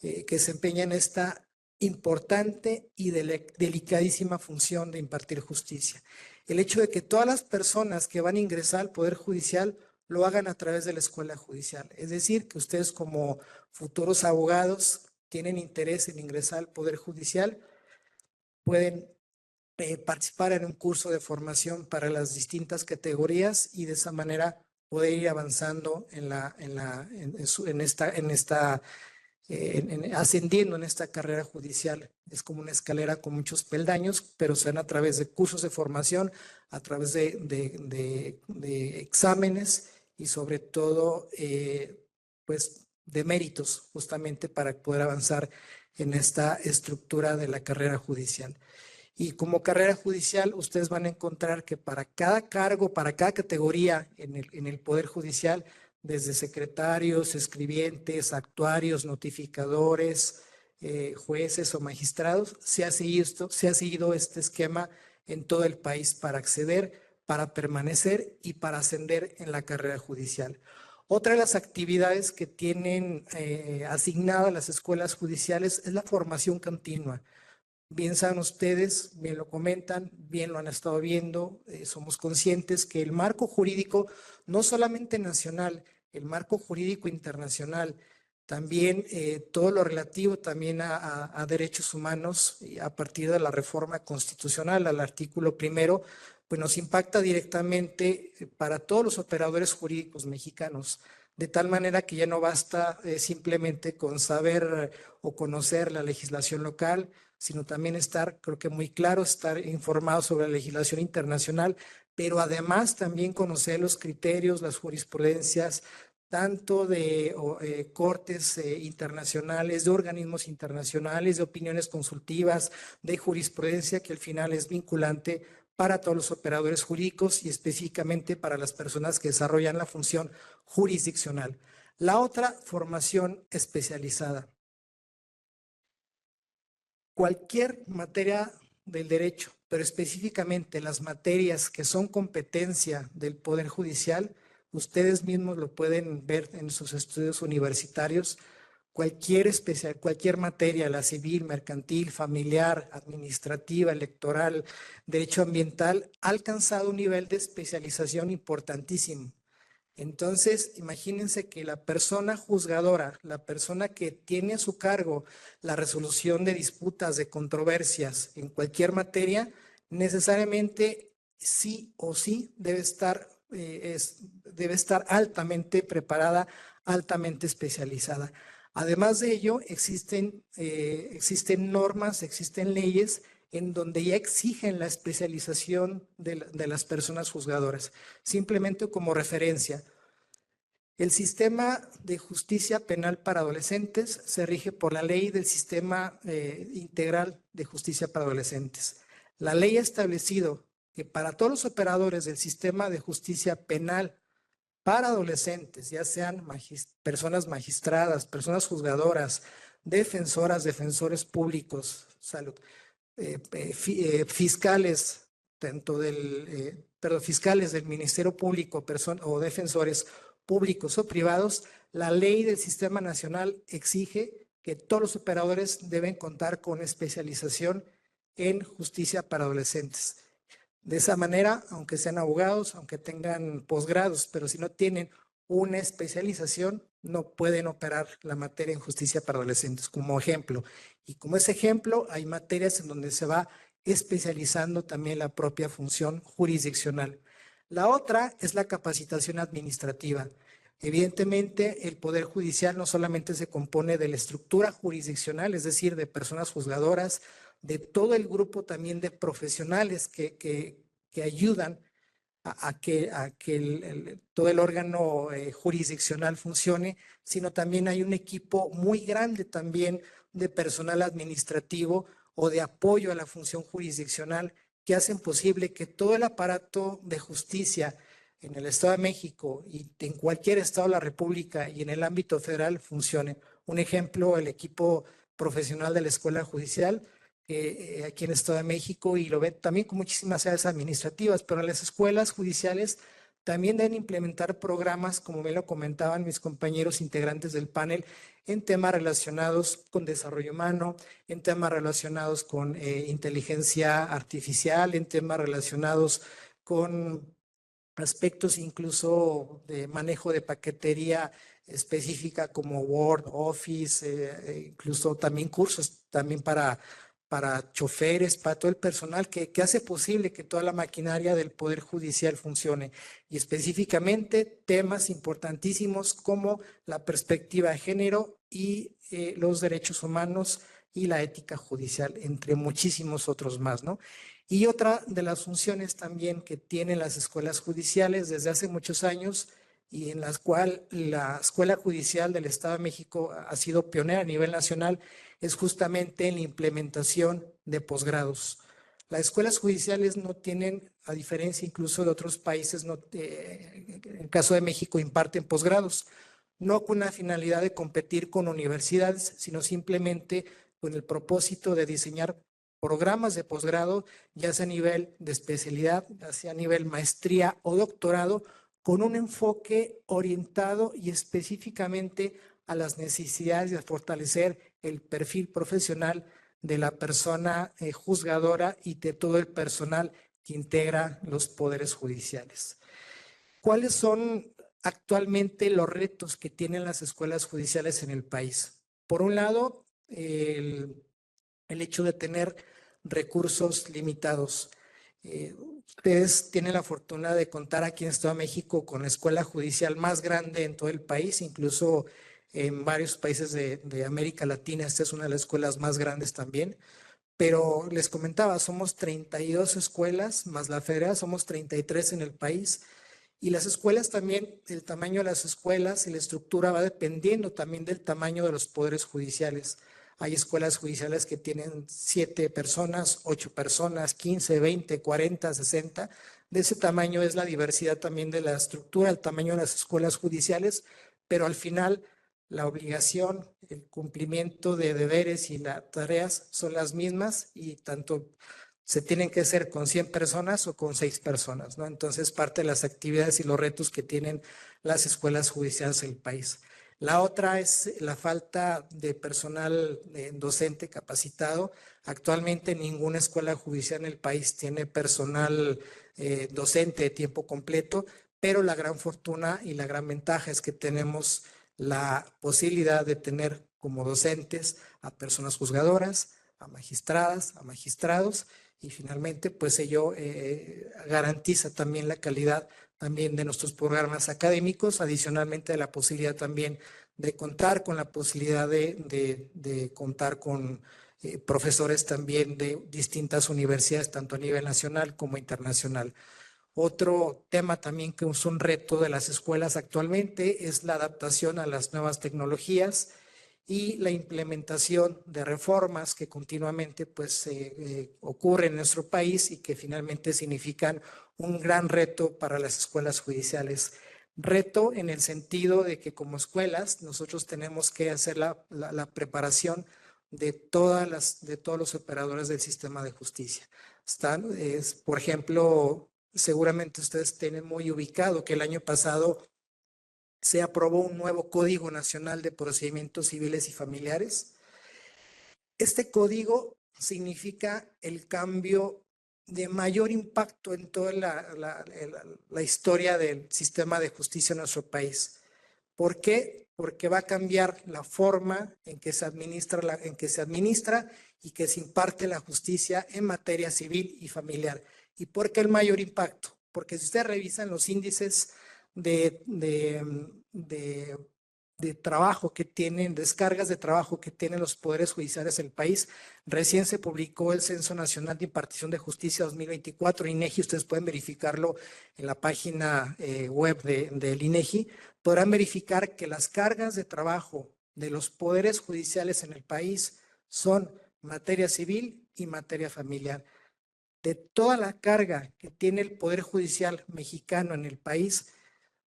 en esta importante y delicadísima función de impartir justicia. El hecho de que todas las personas que van a ingresar al Poder Judicial lo hagan a través de la escuela judicial. Es decir, que ustedes como futuros abogados tienen interés en ingresar al Poder Judicial, pueden participar en un curso de formación para las distintas categorías y de esa manera poder ir avanzando ascendiendo en esta carrera judicial. Es como una escalera con muchos peldaños, pero se dan a través de cursos de formación, a través de exámenes y sobre todo pues de méritos, justamente para poder avanzar en esta estructura de la carrera judicial. Y como carrera judicial, ustedes van a encontrar que para cada cargo, para cada categoría en el Poder Judicial, desde secretarios, escribientes, actuarios, notificadores, jueces o magistrados, se ha seguido este esquema en todo el país para acceder, para permanecer y para ascender en la carrera judicial. Otra de las actividades que tienen asignadas las escuelas judiciales es la formación continua. Bien saben ustedes, bien lo comentan, bien lo han estado viendo, somos conscientes que el marco jurídico, no solamente nacional, el marco jurídico internacional, también todo lo relativo también a derechos humanos, a partir de la reforma constitucional al artículo 1, pues nos impacta directamente para todos los operadores jurídicos mexicanos, de tal manera que ya no basta simplemente con saber o conocer la legislación local, sino también creo que muy claro, estar informado sobre la legislación internacional, pero además también conocer los criterios, las jurisprudencias, tanto de cortes internacionales, de organismos internacionales, de opiniones consultivas, de jurisprudencia que al final es vinculante para todos los operadores jurídicos y específicamente para las personas que desarrollan la función jurisdiccional. La otra, formación especializada. Cualquier materia del derecho, pero específicamente las materias que son competencia del Poder Judicial, ustedes mismos lo pueden ver en sus estudios universitarios, cualquier materia, la civil, mercantil, familiar, administrativa, electoral, derecho ambiental, ha alcanzado un nivel de especialización importantísimo. Entonces, imagínense que la persona juzgadora, la persona que tiene a su cargo la resolución de disputas, de controversias en cualquier materia, necesariamente sí o sí debe estar altamente preparada, altamente especializada. Además de ello, existen normas, existen leyes en donde ya exigen la especialización de las personas juzgadoras. Simplemente como referencia, el sistema de justicia penal para adolescentes se rige por la ley del sistema integral de justicia para adolescentes. La ley ha establecido que para todos los operadores del sistema de justicia penal para adolescentes, ya sean personas magistradas, personas juzgadoras, defensoras, defensores públicos, fiscales, fiscales del Ministerio Público o defensores públicos o privados, la ley del Sistema Nacional exige que todos los operadores deben contar con especialización en justicia para adolescentes. De esa manera, aunque sean abogados, aunque tengan posgrados, pero si no tienen una especialización, no pueden operar la materia en justicia para adolescentes, como ejemplo. Y como ese ejemplo, hay materias en donde se va especializando también la propia función jurisdiccional. La otra es la capacitación administrativa. Evidentemente, el Poder Judicial no solamente se compone de la estructura jurisdiccional, es decir, de personas juzgadoras, de todo el grupo también de profesionales que ayudan a que todo el órgano jurisdiccional funcione, sino también hay un equipo muy grande también de personal administrativo o de apoyo a la función jurisdiccional que hacen posible que todo el aparato de justicia en el Estado de México y en cualquier estado de la República y en el ámbito federal funcione. Un ejemplo, el equipo profesional de la Escuela Judicial, aquí en el Estado de México, y lo ven también con muchísimas áreas administrativas, pero las escuelas judiciales también deben implementar programas, como me lo comentaban mis compañeros integrantes del panel, en temas relacionados con desarrollo humano, en temas relacionados con inteligencia artificial, en temas relacionados con aspectos incluso de manejo de paquetería específica como Word, Office, incluso también cursos también para choferes, para todo el personal que hace posible que toda la maquinaria del Poder Judicial funcione. Y específicamente temas importantísimos como la perspectiva de género y los derechos humanos y la ética judicial, entre muchísimos otros más, ¿no? Y otra de las funciones también que tienen las escuelas judiciales desde hace muchos años y en las cuales la Escuela Judicial del Estado de México ha sido pionera a nivel nacional, es justamente en la implementación de posgrados. Las escuelas judiciales no tienen, a diferencia incluso de otros países, en el caso de México imparten posgrados, no con la finalidad de competir con universidades, sino simplemente con el propósito de diseñar programas de posgrado, ya sea a nivel de especialidad, ya sea a nivel maestría o doctorado, con un enfoque orientado y específicamente a las necesidades de fortalecer el perfil profesional de la persona juzgadora y de todo el personal que integra los poderes judiciales. ¿Cuáles son actualmente los retos que tienen las escuelas judiciales en el país? Por un lado, el hecho de tener recursos limitados. Ustedes tienen la fortuna de contar aquí en Estado de México con la escuela judicial más grande en todo el país, incluso en varios países de América Latina. Esta es una de las escuelas más grandes también. Pero les comentaba, somos 32 escuelas más la federal, somos 33 en el país. Y las escuelas también, el tamaño de las escuelas y la estructura va dependiendo también del tamaño de los poderes judiciales. Hay escuelas judiciales que tienen 7 personas, 8 personas, 15, 20, 40, 60. De ese tamaño es la diversidad también de la estructura, el tamaño de las escuelas judiciales, pero al final la obligación, el cumplimiento de deberes y las tareas son las mismas y tanto se tienen que hacer con 100 personas o con 6 personas, ¿no? Entonces, parte de las actividades y los retos que tienen las escuelas judiciales en el país. La otra es la falta de personal docente capacitado. Actualmente ninguna escuela judicial en el país tiene personal docente de tiempo completo, pero la gran fortuna y la gran ventaja es que tenemos la posibilidad de tener como docentes a personas juzgadoras, a magistradas, a magistrados, y finalmente pues ello garantiza también la calidad también de nuestros programas académicos, adicionalmente de la posibilidad también de contar con la posibilidad de contar con profesores también de distintas universidades, tanto a nivel nacional como internacional. Otro tema también que es un reto de las escuelas actualmente es la adaptación a las nuevas tecnologías y la implementación de reformas que continuamente pues, ocurren en nuestro país y que finalmente significan un gran reto para las escuelas judiciales. Reto en el sentido de que como escuelas nosotros tenemos que hacer la preparación de todos los operadores del sistema de justicia. Por ejemplo, seguramente ustedes tienen muy ubicado que el año pasado se aprobó un nuevo Código Nacional de Procedimientos Civiles y Familiares. Este código significa el cambio de mayor impacto en toda la historia del sistema de justicia en nuestro país. ¿Por qué? Porque va a cambiar la forma en que se administra y que se imparte la justicia en materia civil y familiar. ¿Y por qué el mayor impacto? Porque si ustedes revisan los índices de trabajo que tienen, descargas de trabajo que tienen los poderes judiciales del país. Recién se publicó el Censo Nacional de Impartición de Justicia 2024, INEGI, ustedes pueden verificarlo en la página web del INEGI, podrán verificar que las cargas de trabajo de los poderes judiciales en el país son materia civil y materia familiar. De toda la carga que tiene el Poder Judicial mexicano en el país,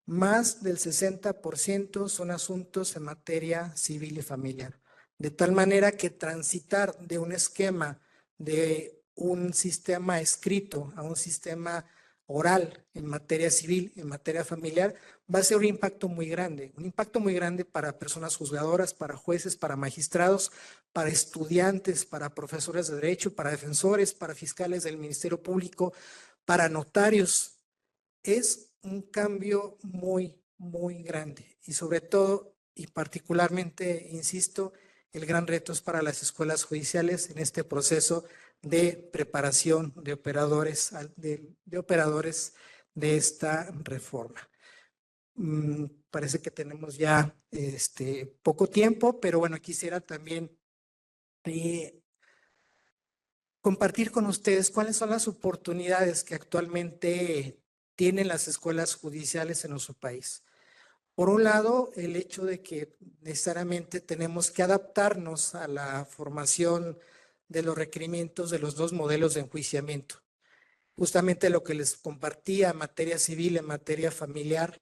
más del 60% son asuntos en materia civil y familiar. De tal manera que transitar de un esquema de un sistema escrito a un sistema oral en materia civil, en materia familiar, va a ser un impacto muy grande para personas juzgadoras, para jueces, para magistrados, para estudiantes, para profesores de derecho, para defensores, para fiscales del Ministerio Público, para notarios. Es un cambio muy, muy grande y sobre todo y particularmente, insisto, el gran reto es para las escuelas judiciales en este proceso de preparación de operadores de esta reforma. Parece que tenemos ya poco tiempo, pero bueno, quisiera también compartir con ustedes cuáles son las oportunidades que actualmente tienen las escuelas judiciales en nuestro país. Por un lado, el hecho de que necesariamente tenemos que adaptarnos a la formación de los requerimientos de los dos modelos de enjuiciamiento. Justamente lo que les compartía en materia civil, en materia familiar,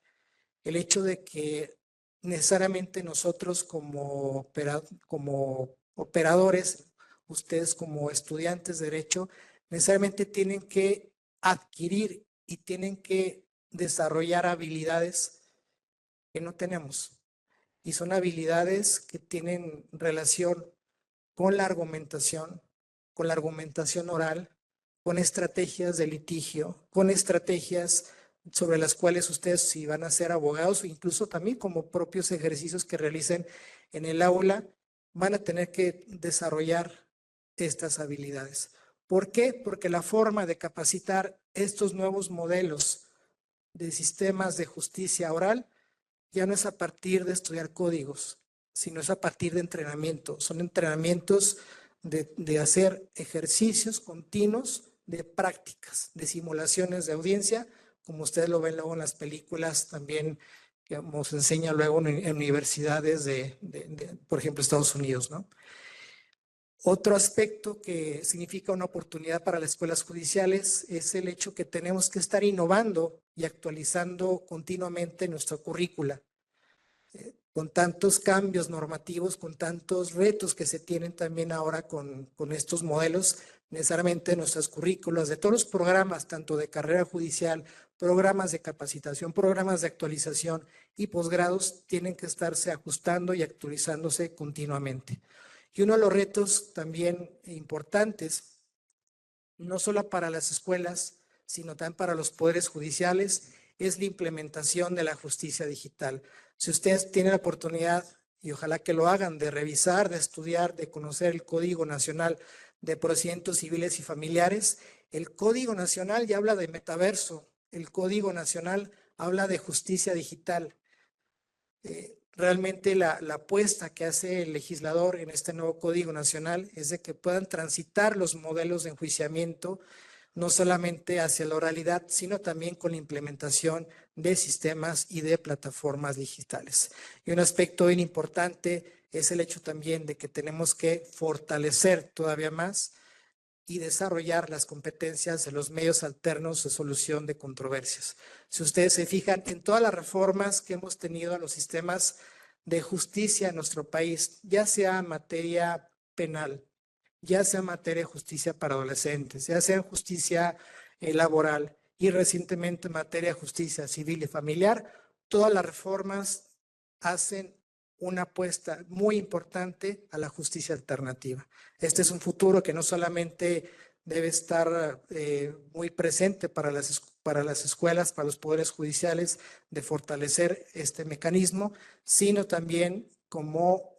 el hecho de que necesariamente nosotros como operadores, ustedes como estudiantes de derecho, necesariamente tienen que adquirir y tienen que desarrollar habilidades que no tenemos. Y son habilidades que tienen relación con la argumentación oral, con estrategias de litigio, con estrategias sobre las cuales ustedes, si van a ser abogados o incluso también como propios ejercicios que realicen en el aula, van a tener que desarrollar estas habilidades. ¿Por qué? Porque la forma de capacitar estos nuevos modelos de sistemas de justicia oral ya no es a partir de estudiar códigos, sino es a partir de entrenamiento. Son entrenamientos de hacer ejercicios continuos de prácticas, de simulaciones de audiencia como ustedes lo ven luego en las películas, también que nos enseña luego en universidades por ejemplo, Estados Unidos, ¿no? Otro aspecto que significa una oportunidad para las escuelas judiciales es el hecho que tenemos que estar innovando y actualizando continuamente nuestra currícula. Con tantos cambios normativos, con tantos retos que se tienen también ahora con estos modelos, necesariamente nuestras currículas de todos los programas, tanto de carrera judicial, programas de capacitación, programas de actualización y posgrados, tienen que estarse ajustando y actualizándose continuamente. Y uno de los retos también importantes, no solo para las escuelas, sino también para los poderes judiciales, es la implementación de la justicia digital. Si ustedes tienen la oportunidad, y ojalá que lo hagan, de revisar, de estudiar, de conocer el Código Nacional de Procedimientos Civiles y Familiares, el Código Nacional ya habla de metaverso, el Código Nacional habla de justicia digital. Realmente la apuesta que hace el legislador en este nuevo Código Nacional es de que puedan transitar los modelos de enjuiciamiento no solamente hacia la oralidad, sino también con la implementación de sistemas y de plataformas digitales. Y un aspecto bien importante es el hecho también de que tenemos que fortalecer todavía más y desarrollar las competencias de los medios alternos de solución de controversias. Si ustedes se fijan en todas las reformas que hemos tenido a los sistemas de justicia en nuestro país, ya sea en materia penal, ya sea en materia de justicia para adolescentes, ya sea en justicia laboral y recientemente en materia de justicia civil y familiar, todas las reformas hacen una apuesta muy importante a la justicia alternativa. Este es un futuro que no solamente debe estar muy presente para las escuelas, para los poderes judiciales, de fortalecer este mecanismo, sino también como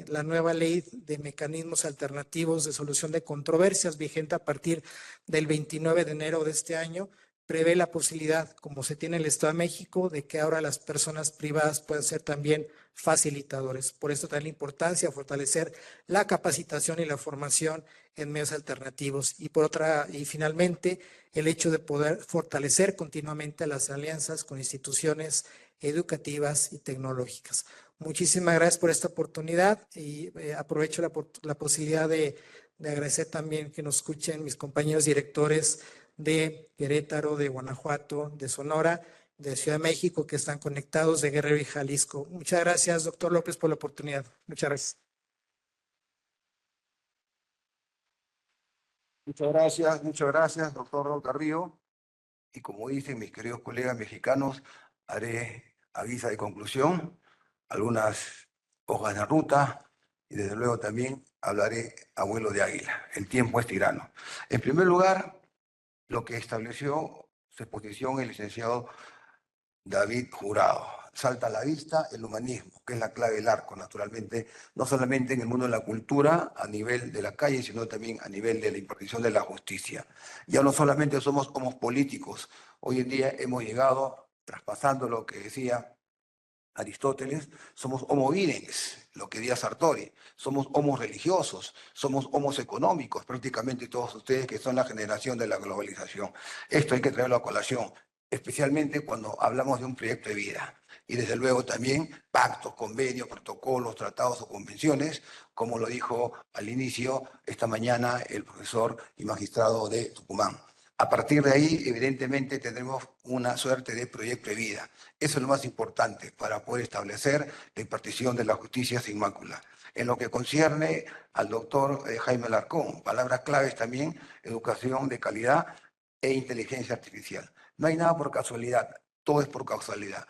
la nueva ley de mecanismos alternativos de solución de controversias vigente a partir del 29 de enero de este año, prevé la posibilidad, como se tiene en el Estado de México, de que ahora las personas privadas puedan ser también facilitadores. Por eso también la importancia de fortalecer la capacitación y la formación en medios alternativos. Y finalmente, el hecho de poder fortalecer continuamente las alianzas con instituciones educativas y tecnológicas. Muchísimas gracias por esta oportunidad y aprovecho la posibilidad de agradecer también que nos escuchen mis compañeros directores de Querétaro, de Guanajuato, de Sonora, de Ciudad de México, que están conectados, de Guerrero y Jalisco. Muchas gracias, doctor López, por la oportunidad. Muchas gracias. Muchas gracias, doctor Raúl Carrillo. Y como dicen mis queridos colegas mexicanos, haré aviso de conclusión, algunas hojas de ruta y desde luego también hablaré a vuelo de águila. El tiempo es tirano. En primer lugar, lo que estableció su exposición el licenciado David Jurado. Salta a la vista el humanismo, que es la clave del arco, naturalmente, no solamente en el mundo de la cultura, a nivel de la calle, sino también a nivel de la impartición de la justicia. Ya no solamente somos homos políticos, hoy en día hemos llegado, traspasando lo que decía Aristóteles, somos homo videns, lo que decía Sartori, somos homos religiosos, somos homos económicos, prácticamente todos ustedes que son la generación de la globalización. Esto hay que traerlo a colación, especialmente cuando hablamos de un proyecto de vida. Y desde luego también pactos, convenios, protocolos, tratados o convenciones, como lo dijo al inicio esta mañana el profesor y magistrado de Tucumán. A partir de ahí, evidentemente, tendremos una suerte de proyecto de vida. Eso es lo más importante para poder establecer la impartición de la justicia sin mácula. En lo que concierne al doctor Jaime Alarcón, palabras claves también, educación de calidad e inteligencia artificial. No hay nada por casualidad, todo es por causalidad.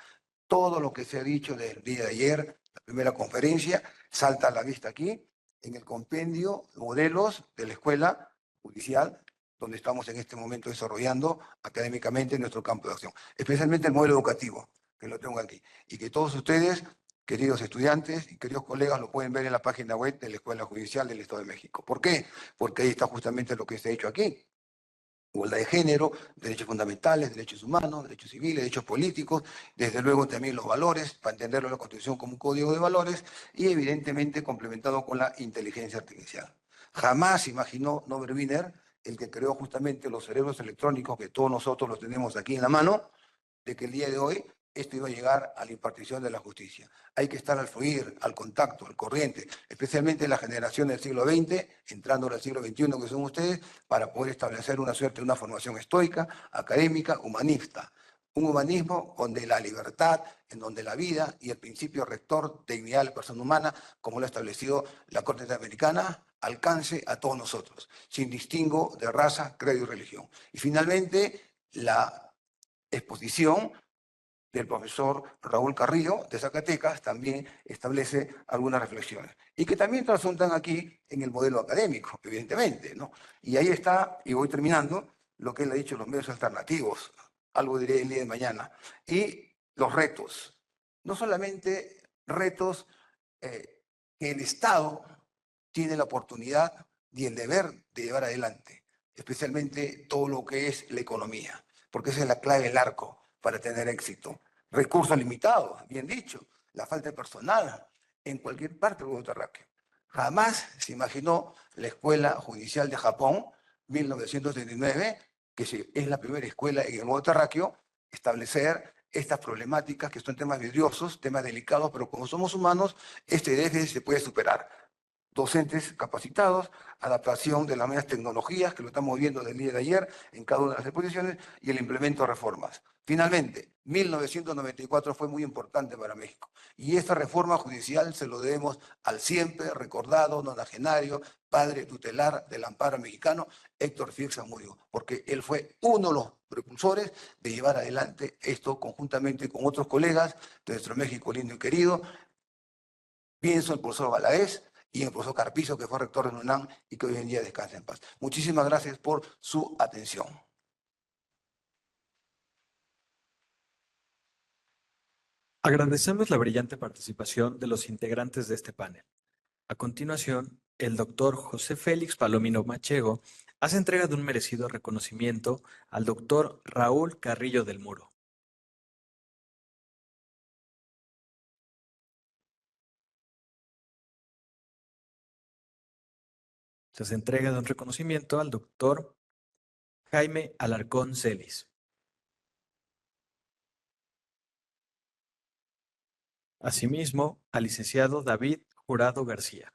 Todo lo que se ha dicho desde el día de ayer, la primera conferencia, salta a la vista aquí, en el compendio modelos de la escuela judicial, donde estamos en este momento desarrollando académicamente nuestro campo de acción, especialmente el modelo educativo, que lo tengo aquí, y que todos ustedes, queridos estudiantes y queridos colegas, lo pueden ver en la página web de la Escuela Judicial del Estado de México. ¿Por qué? Porque ahí está justamente lo que se ha hecho aquí. Igualdad de género, derechos fundamentales, derechos humanos, derechos civiles, derechos políticos, desde luego también los valores, para entenderlo la Constitución como un código de valores, y evidentemente complementado con la inteligencia artificial. Jamás imaginó Norbert Wiener el que creó justamente los cerebros electrónicos que todos nosotros los tenemos aquí en la mano, de que el día de hoy esto iba a llegar a la impartición de la justicia. Hay que estar al fluir, al contacto, al corriente, especialmente la generación del siglo XX, entrando al siglo XXI, que son ustedes, para poder establecer una suerte de una formación estoica, académica, humanista. Un humanismo donde la libertad, en donde la vida y el principio rector de dignidad de la persona humana, como lo ha establecido la Corte Interamericana, alcance a todos nosotros, sin distingo de raza, credo y religión. Y finalmente, la exposición del profesor Raúl Carrillo de Zacatecas también establece algunas reflexiones y que también trasuntan aquí en el modelo académico, evidentemente, ¿no? Y ahí está, y voy terminando, lo que él ha dicho, los medios alternativos, algo diré el día de mañana, y los retos, no solamente retos que el Estado tiene la oportunidad y el deber de llevar adelante, especialmente todo lo que es la economía, porque esa es la clave del arco para tener éxito. Recursos limitados, bien dicho, la falta de personal en cualquier parte del globo terráqueo. Jamás se imaginó la Escuela Judicial de Japón, 1939, que es la primera escuela en el globo terráqueo, establecer estas problemáticas que son temas vidriosos, temas delicados, pero como somos humanos, este déficit se puede superar. Docentes capacitados, adaptación de las nuevas tecnologías, que lo estamos viendo del día de ayer en cada una de las exposiciones, y el implemento de reformas. Finalmente, 1994 fue muy importante para México, y esta reforma judicial se lo debemos al siempre recordado, nonagenario, padre tutelar del amparo mexicano, Héctor Félix Zamudio, porque él fue uno de los precursores de llevar adelante esto conjuntamente con otros colegas de nuestro México lindo y querido. Pienso en el profesor Valadez y en el profesor Carpizo, que fue rector de la UNAM y que hoy en día descansa en paz. Muchísimas gracias por su atención. Agradecemos la brillante participación de los integrantes de este panel. A continuación, el doctor José Félix Palomino Machego hace entrega de un merecido reconocimiento al doctor Raúl Carrillo del Muro. Se hace entrega de un reconocimiento al doctor Jaime Alarcón Celis. Asimismo, al licenciado David Jurado García.